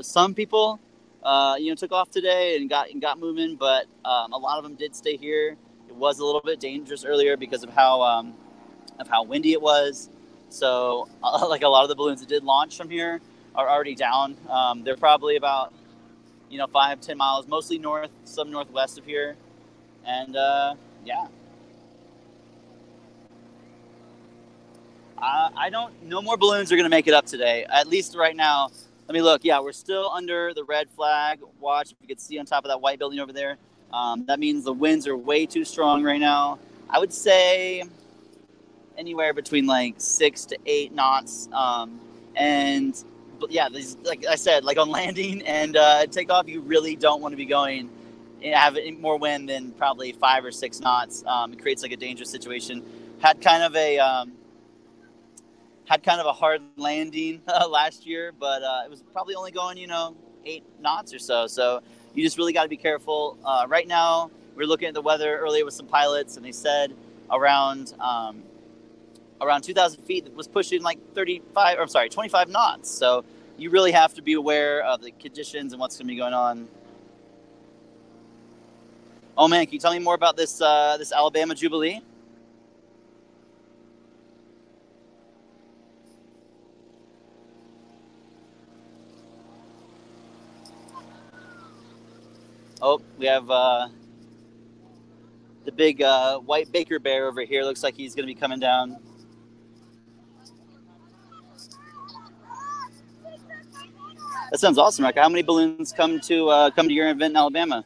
Speaker 1: some people took off today and got moving, but a lot of them did stay here. It was a little bit dangerous earlier because of how windy it was. So like a lot of the balloons that did launch from here are already down. They're probably about 5-10 miles, mostly north, some northwest of here, and yeah. No more balloons are going to make it up today, at least right now. Let me look. Yeah, we're still under the red flag watch. If you could see on top of that white building over there, that means the winds are way too strong right now. I would say anywhere between like 6 to 8 knots. But yeah, like I said, like on landing and takeoff, you really don't want to be going have more wind than probably 5 or 6 knots. It creates like a dangerous situation. Had kind of a hard landing last year, but it was probably only going 8 knots or so. So you just really got to be careful. Right now, we're looking at the weather earlier with some pilots, and they said around 2,000 feet it was pushing like 25 knots. So you really have to be aware of the conditions and what's going to be going on. Oh man, can you tell me more about this Alabama Jubilee? Oh, we have the big white Baker bear over here. Looks like he's going to be coming down. That sounds awesome, Rebecca. How many balloons come to your event in Alabama?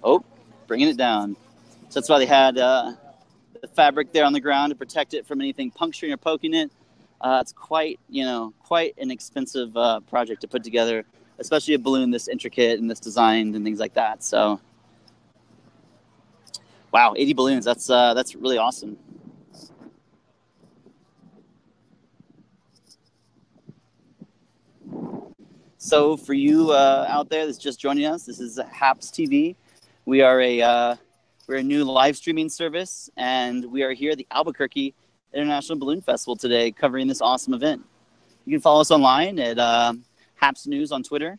Speaker 1: Oh, bringing it down. So that's why they had the fabric there on the ground to protect it from anything puncturing or poking it. It's quite an expensive project to put together, especially a balloon this intricate and this designed and things like that. So, wow, 80 balloons. That's really awesome. So for you out there that's just joining us, this is Happs TV. We are we're a new live streaming service, and we are here at the Albuquerque International Balloon Festival today, covering this awesome event. You can follow us online at Happs News on Twitter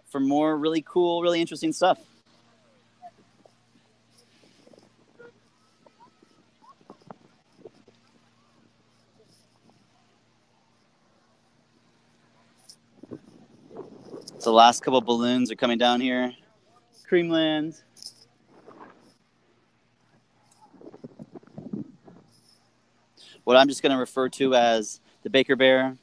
Speaker 1: for more really cool, really interesting stuff. So the last couple of balloons are coming down here. Creamland. What I'm just going to refer to as the Baker Bear.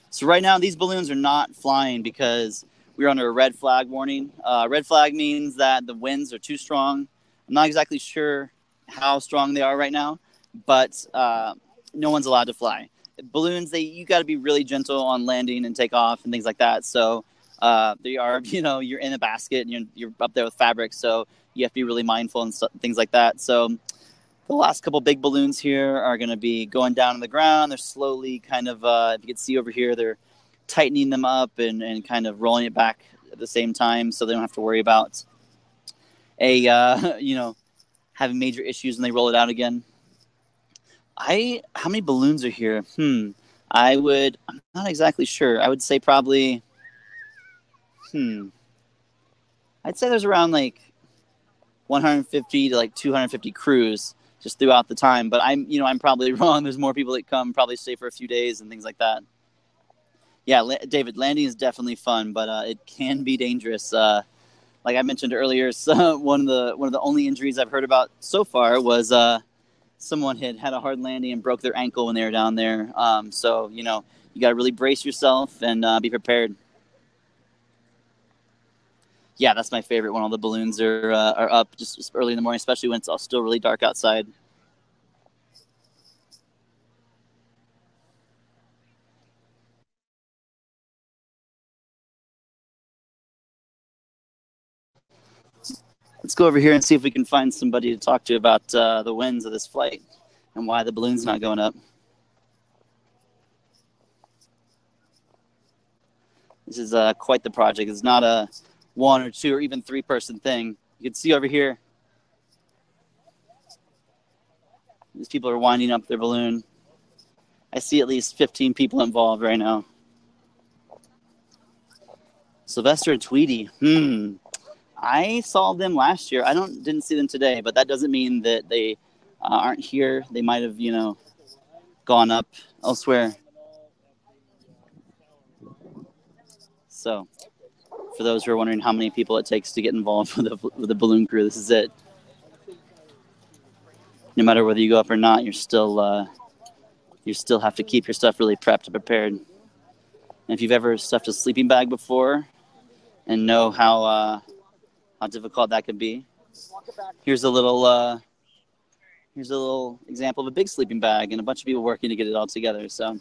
Speaker 1: So right now, these balloons are not flying because we're under a red flag warning. Red flag means that the winds are too strong. I'm not exactly sure how strong they are right now, but no one's allowed to fly. Balloons, you got to be really gentle on landing and takeoff and things like that. So they are, you're in a basket and you're up there with fabric, so you have to be really mindful and things like that. So the last couple big balloons here are going to be going down on the ground. They're slowly kind of, if you can see over here, they're tightening them up and kind of rolling it back at the same time, so they don't have to worry about having major issues when they roll it out again. How many balloons are here? I'm not exactly sure. I would say probably, I'd say there's around like 150 to like 250 crews just throughout the time. But I'm probably wrong. There's more people that come, probably stay for a few days and things like that. Yeah, David, landing is definitely fun, but it can be dangerous. Like I mentioned earlier, so one of the only injuries I've heard about so far was someone had a hard landing and broke their ankle when they were down there. So you got to really brace yourself and be prepared. Yeah, that's my favorite when all the balloons are up just early in the morning, especially when it's all still really dark outside. Let's go over here and see if we can find somebody to talk to about the winds of this flight and why the balloon's not going up. This is quite the project. It's not a 1 or 2 or even 3-person thing. You can see over here, these people are winding up their balloon. I see at least 15 people involved right now. Sylvester and Tweety. I saw them last year. I didn't see them today, but that doesn't mean that they aren't here. They might have, gone up elsewhere. So, for those who are wondering how many people it takes to get involved with the balloon crew, this is it. No matter whether you go up or not, you still have to keep your stuff really prepped and prepared. And if you've ever stuffed a sleeping bag before and know how difficult that can be, here's a little example of a big sleeping bag and a bunch of people working to get it all together. So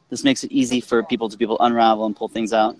Speaker 1: this makes it easy for people to unravel and pull things out.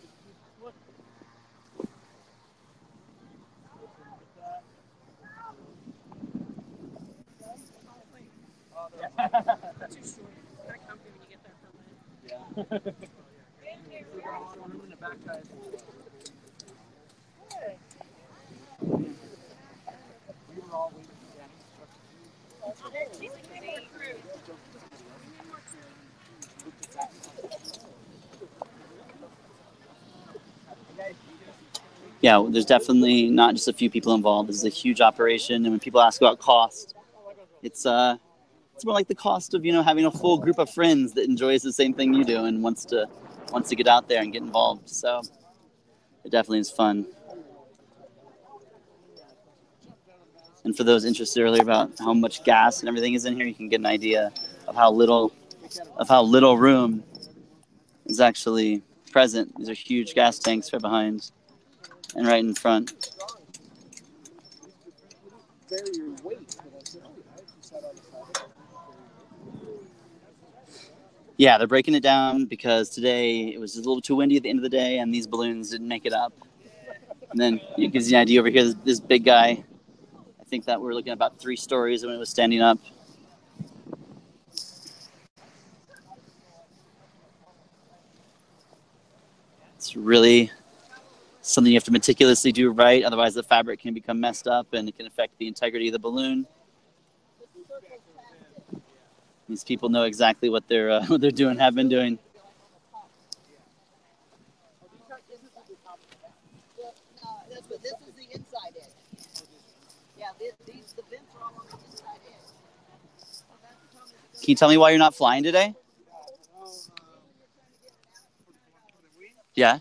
Speaker 1: Yeah, there's definitely not just a few people involved. This is a huge operation, and when people ask about cost, it's more like the cost of having a full group of friends that enjoys the same thing you do and wants to get out there and get involved. So it definitely is fun. And for those interested earlier about how much gas and everything is in here, you can get an idea of how little room is actually present. These are huge gas tanks right behind and right in front. Yeah, they're breaking it down because today it was a little too windy at the end of the day, and these balloons didn't make it up. And then it gives you an idea over here, this big guy. I think that we're looking at about 3 stories when it was standing up. It's really something you have to meticulously do right, otherwise the fabric can become messed up and it can affect the integrity of the balloon. These people know exactly what they're doing, have been doing. This is the inside edge. Yeah, the vents are all on the inside edge. Can you tell me why you're not flying today? Yeah.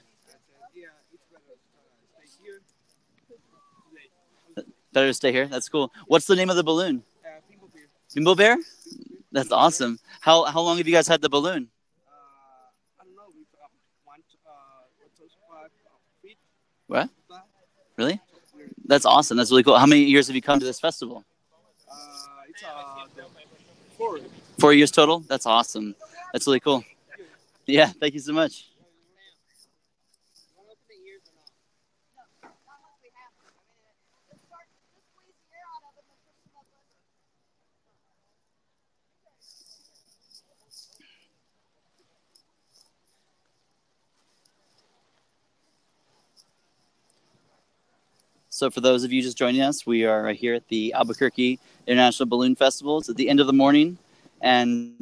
Speaker 1: Better to stay here. That's cool. What's the name of the balloon? Bimbo Bear. That's awesome. How long have you guys had the balloon? I don't know. What? Really? That's awesome. That's really cool. How many years have you come to this festival? It's 4. 4 years total? That's awesome. That's really cool. Yeah, thank you so much. So for those of you just joining us, we are here at the Albuquerque International Balloon Festival. It's at the end of the morning, and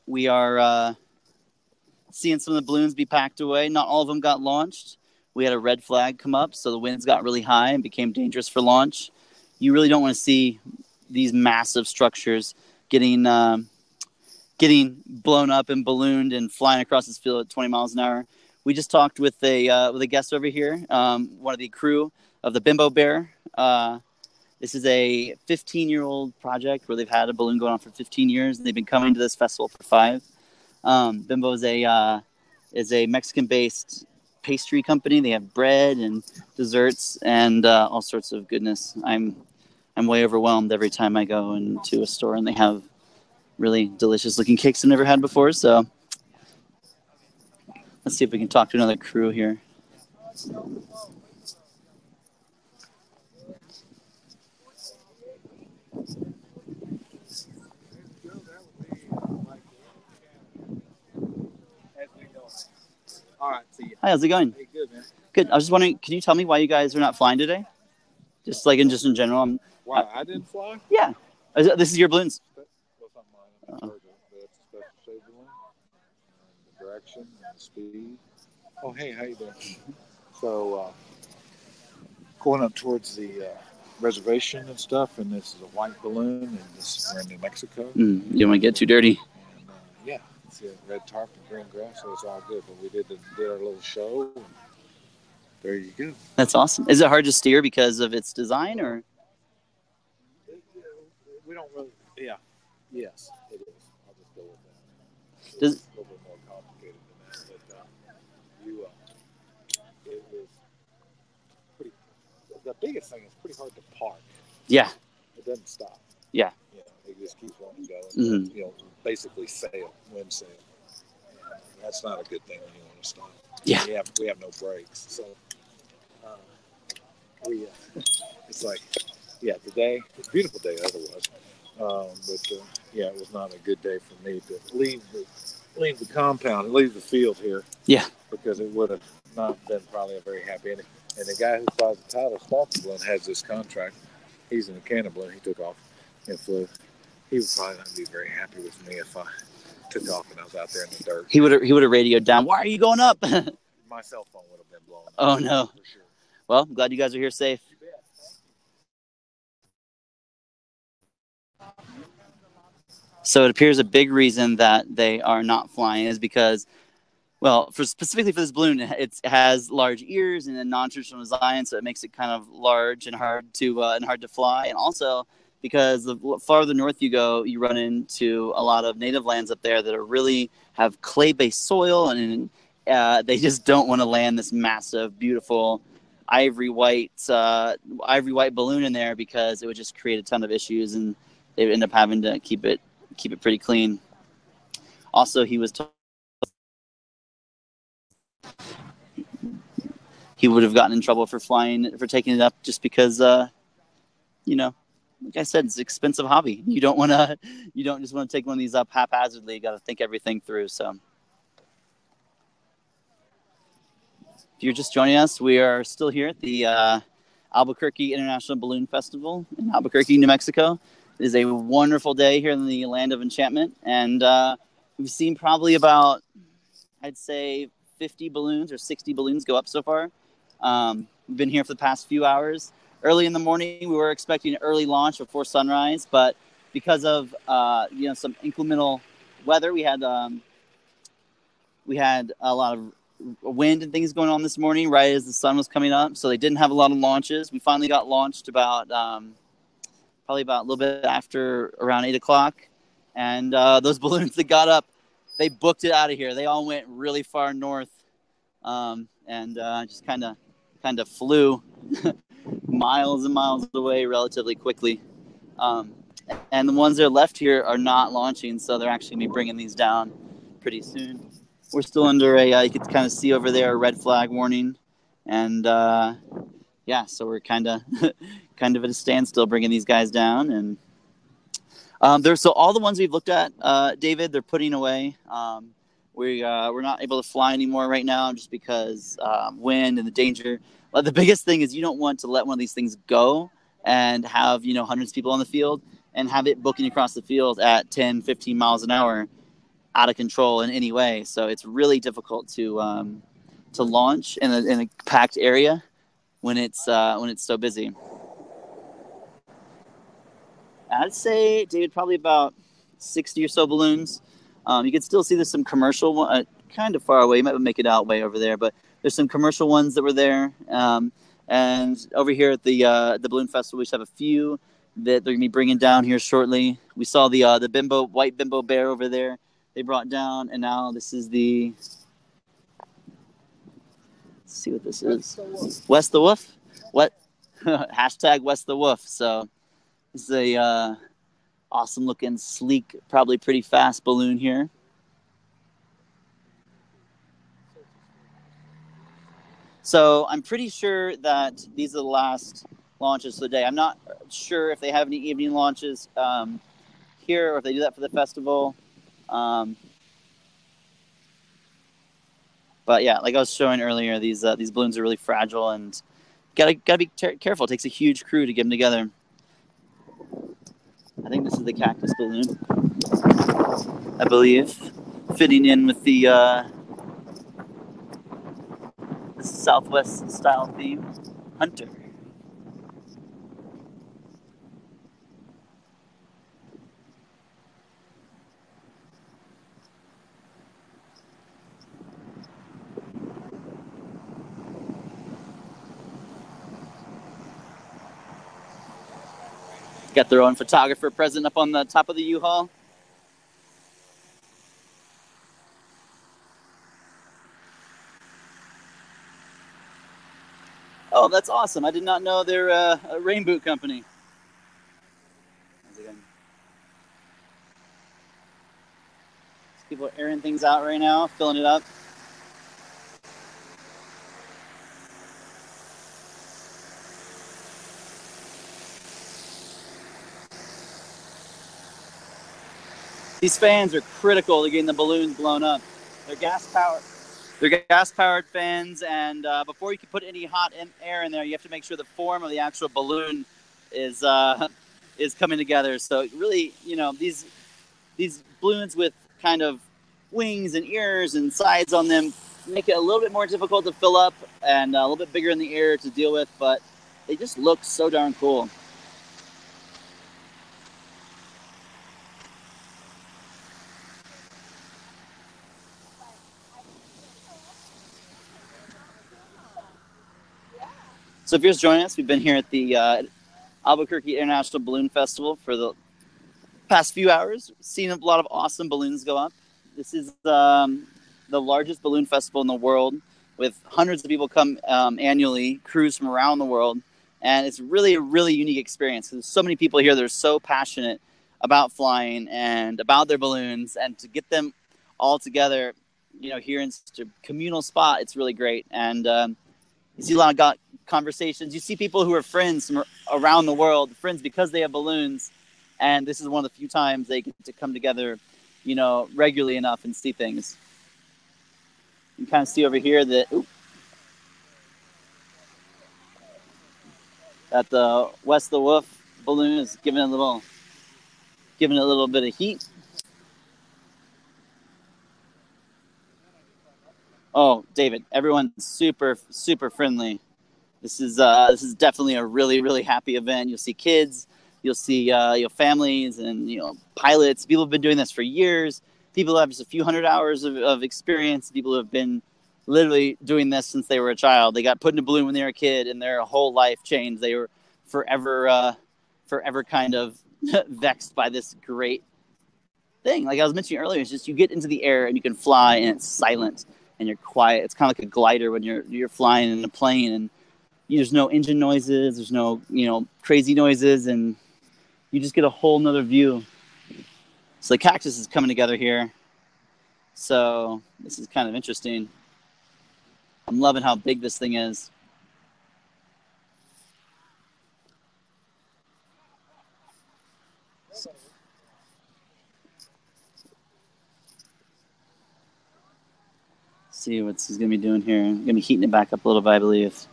Speaker 1: we are seeing some of the balloons be packed away. Not all of them got launched. We had a red flag come up, so the winds got really high and became dangerous for launch. You really don't want to see these massive structures getting blown up and ballooned and flying across this field at 20 miles an hour. We just talked with a guest over here, one of the crew of the Bimbo Bear. This is a 15-year-old project where they've had a balloon going on for 15 years, and they've been coming to this festival for 5. Bimbo is a Mexican-based pastry company. They have bread and desserts and all sorts of goodness. I'm way overwhelmed every time I go into a store and they have really delicious-looking cakes I've never had before. So let's see if we can talk to another crew here.
Speaker 4: All right, see you.
Speaker 1: Hi, how's it going?
Speaker 4: Hey, good, man.
Speaker 1: Good. I was just wondering, can you tell me why you guys are not flying today? Just in general.
Speaker 4: Why I didn't fly?
Speaker 1: Yeah. This is your balloons.
Speaker 4: Well, it's not mine. I'm in charge of it, but it's a special shape balloon. The direction and the speed. Oh, hey, how you doing? So, going up towards the reservation and stuff, and this is a white balloon, and we're in New Mexico.
Speaker 1: You don't want to get too dirty.
Speaker 4: And, yeah, it's a red tarp and green grass, so it's all good. But we did our little show, and there you go.
Speaker 1: That's awesome. Is it hard to steer because of its design, or?
Speaker 4: We don't really. Yeah. Yes, it is. I'll just go with that.
Speaker 1: Does
Speaker 4: It's a little bit more complicated than that, but it was pretty. The biggest thing is pretty hard to park.
Speaker 1: Yeah.
Speaker 4: It doesn't stop.
Speaker 1: Yeah.
Speaker 4: You know, it just keeps on going.
Speaker 1: Mm-hmm.
Speaker 4: You know, basically wind sail. That's not a good thing when you want to stop.
Speaker 1: Yeah.
Speaker 4: We have no brakes, so it's like, today it's a beautiful day otherwise, but it was not a good day for me to leave the compound and leave the field here.
Speaker 1: Yeah.
Speaker 4: Because it would have not been probably a very happy ending. And the guy who flies the title sponsor balloon has this contract. He's in a cannon balloon. He took off and flew. He would probably not be very happy with me if I took off and I was out there in the dirt.
Speaker 1: He would have radioed down. Why are you going up?
Speaker 4: My cell phone would have been blown up.
Speaker 1: Oh no.
Speaker 4: For sure.
Speaker 1: Well, I'm glad you guys are here safe. So it appears a big reason that they are not flying is because Well, specifically for this balloon, it has large ears and a non-traditional design, so it makes it kind of large and hard to fly. And also because the farther north you go, you run into a lot of native lands up there that are really have clay-based soil, and they just don't want to land this massive, beautiful ivory white balloon in there, because it would just create a ton of issues, and they would end up having to keep it pretty clean. Also, he was told he would have gotten in trouble for taking it up, just because, like I said, it's an expensive hobby. You don't just want to take one of these up haphazardly. You got to think everything through. So if you're just joining us, we are still here at the Albuquerque International Balloon Festival in Albuquerque, New Mexico. It is a wonderful day here in the land of enchantment, and we've seen probably about, I'd say, 50 balloons or 60 balloons go up so far. We've been here for the past few hours. Early in the morning, we were expecting an early launch before sunrise, but because of some inclement weather, we had a lot of wind and things going on this morning right as the sun was coming up, so they didn't have a lot of launches. We finally got launched about probably about a little bit after around 8 o'clock, and those balloons that got up, they booked it out of here. They all went really far north, and just kind of flew miles and miles away relatively quickly. And the ones that are left here are not launching, so they're actually going to be bringing these down pretty soon. We're still under you can kind of see over there, a red flag warning. And so we're kind of at a standstill bringing these guys down. And so all the ones we've looked at, David, they're putting away. We're not able to fly anymore right now, just because wind and the danger. But the biggest thing is you don't want to let one of these things go and have hundreds of people on the field and have it booking across the field at 10, 15 miles an hour out of control in any way. So it's really difficult to launch in a packed area when it's so busy. I'd say, David, probably about 60 or so balloons. You can still see there's some commercial kind of far away. You might make it out way over there, but there's some commercial ones that were there. And over here at the Balloon Festival, we just have a few that they're gonna be bringing down here shortly. We saw the white bimbo bear over there. They brought down, and now this is let's see what this is. West the Wolf? What? Hashtag West the Wolf. So this is a awesome looking, sleek, probably pretty fast balloon here. So I'm pretty sure that these are the last launches of the day. I'm not sure if they have any evening launches here, or if they do that for the festival. But yeah, like I was showing earlier, these balloons are really fragile, and gotta be careful. It takes a huge crew to get them together. I think this is the cactus balloon, I believe, fitting in with the Southwest style theme. Hunter. Got their own photographer present up on the top of the U-Haul. Oh, that's awesome. I did not know they're a rain boot company. People are airing things out right now, filling it up. These fans are critical to getting the balloons blown up. They're gas-powered fans, and before you can put any hot air in there, you have to make sure the form of the actual balloon is coming together. So really, these balloons with kind of wings and ears and sides on them make it a little bit more difficult to fill up and a little bit bigger in the air to deal with, but they just look so darn cool. So if you're just joining us, we've been here at the Albuquerque International Balloon Festival for the past few hours. Seen a lot of awesome balloons go up. This is the largest balloon festival in the world, with hundreds of people come annually, crews from around the world. And it's really a really unique experience. There's so many people here that are so passionate about flying and about their balloons, and to get them all together, you know, here in such a communal spot, it's really great. And you see a lot of conversations. You see people who are friends from around the world, friends because they have balloons. And this is one of the few times they get to come together, you know, regularly enough and see things. You can kind of see over here that the West the Wolf balloon is giving it a little bit of heat. Oh, David, everyone's super, super friendly. This is definitely a really, really happy event. You'll see kids, you'll see families, and pilots. People have been doing this for years. People who have just a few hundred hours of experience. People who have been literally doing this since they were a child. They got put in a balloon when they were a kid, and their whole life changed. They were forever kind of vexed by this great thing. Like I was mentioning earlier, it's just you get into the air and you can fly, and it's silent and you're quiet. It's kind of like a glider when you're flying in a plane, and there's no engine noises, there's no crazy noises, and you just get a whole nother view. So the cactus is coming together here. So this is kind of interesting. I'm loving how big this thing is. See what he's going to be doing here. I'm going to be heating it back up a little bit, I believe.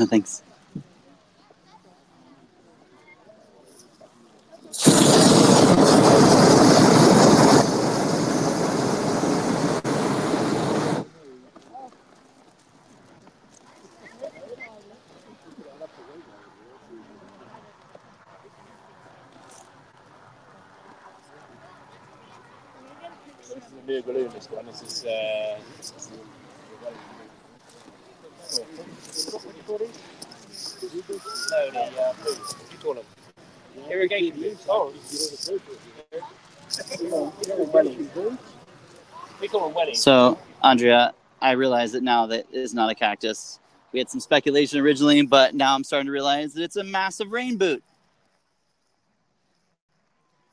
Speaker 1: Thanks.
Speaker 5: This is a new balloon, this one. This is what do you call these? No, the blues. What do you call them? Irrigation blues. Oh, we call them wellies.
Speaker 1: So, Andrea, I realize that now that it is not a cactus. We had some speculation originally, but now I'm starting to realize that it's a massive rain boot.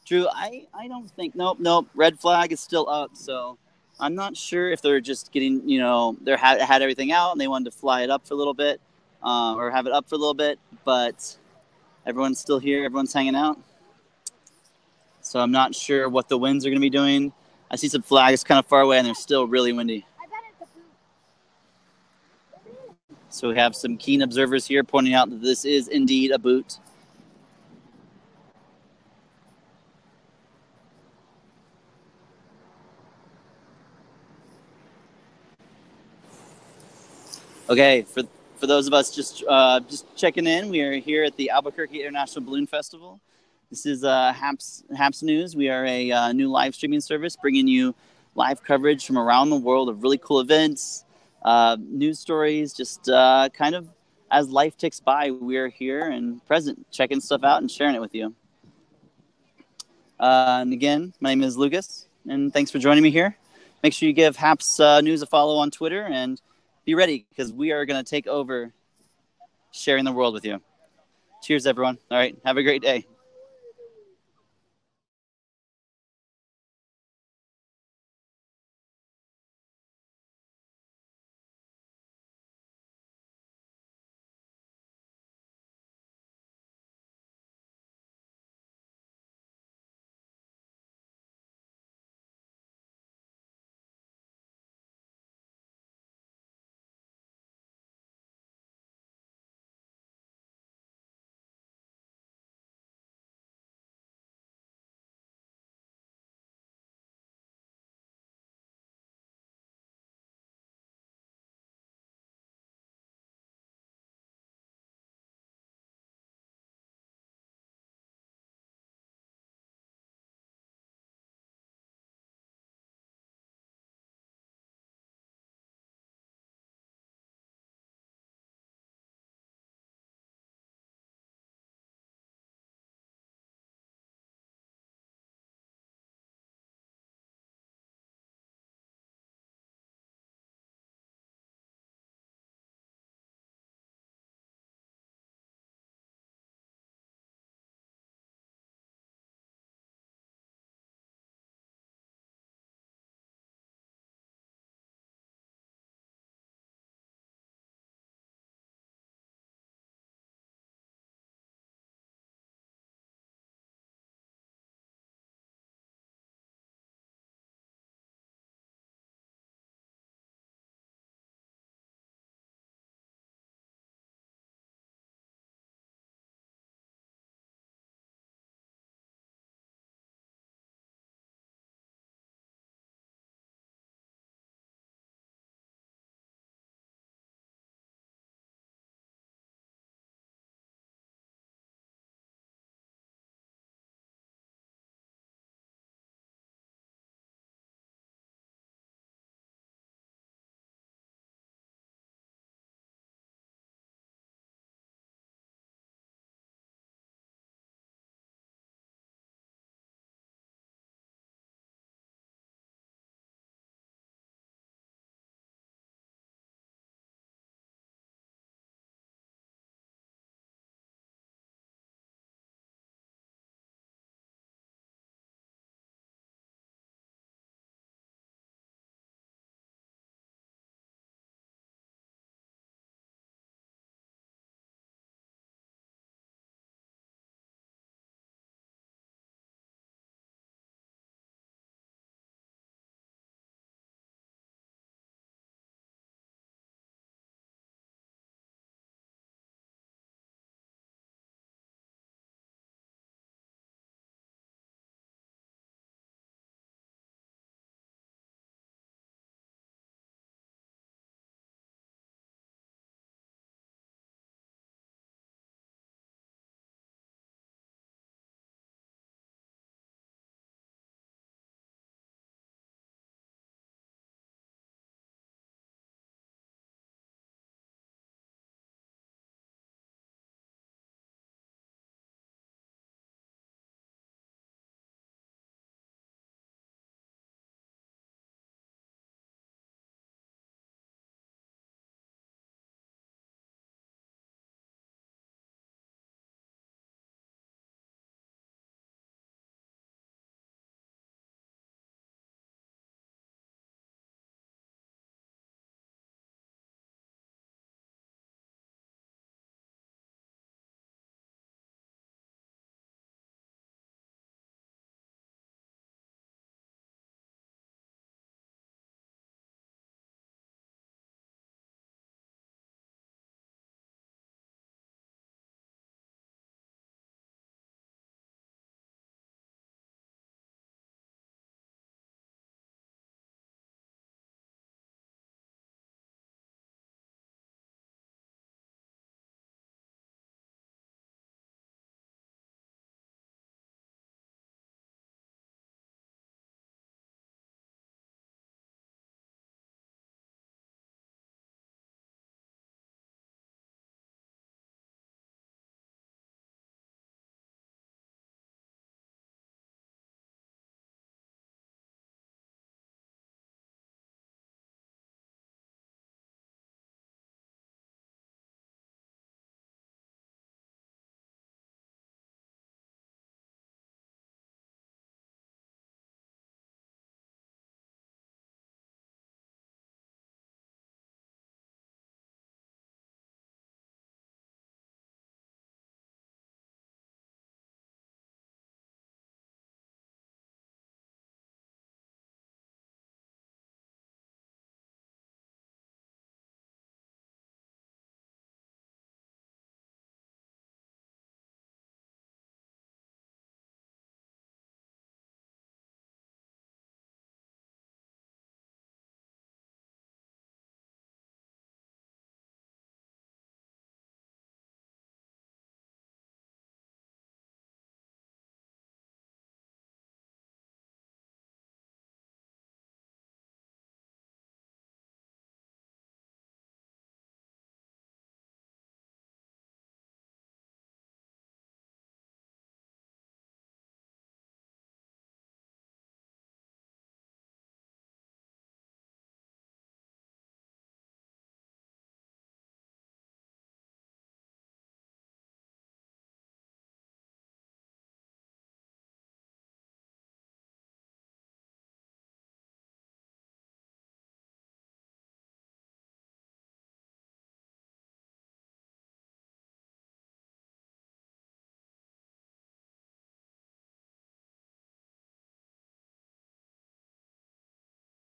Speaker 1: Drew, I don't think, nope. Red flag is still up, so I'm not sure if they're just getting, they had everything out and they wanted to fly it up for a little bit, or have it up for a little bit, but everyone's still here, everyone's hanging out. So I'm not sure what the winds are going to be doing. I see some flags kind of far away, and they're still really windy. So we have some keen observers here pointing out that this is indeed a boot. Okay, for those of us just checking in, we are here at the Albuquerque International Balloon Festival. This is Happs News. We are a new live streaming service bringing you live coverage from around the world of really cool events, news stories, just kind of as life ticks by, we are here and present, checking stuff out and sharing it with you. And again, my name is Lucas, and thanks for joining me here. Make sure you give Happs News a follow on Twitter, and be ready, because we are going to take over sharing the world with you. Cheers, everyone. All right, have a great day.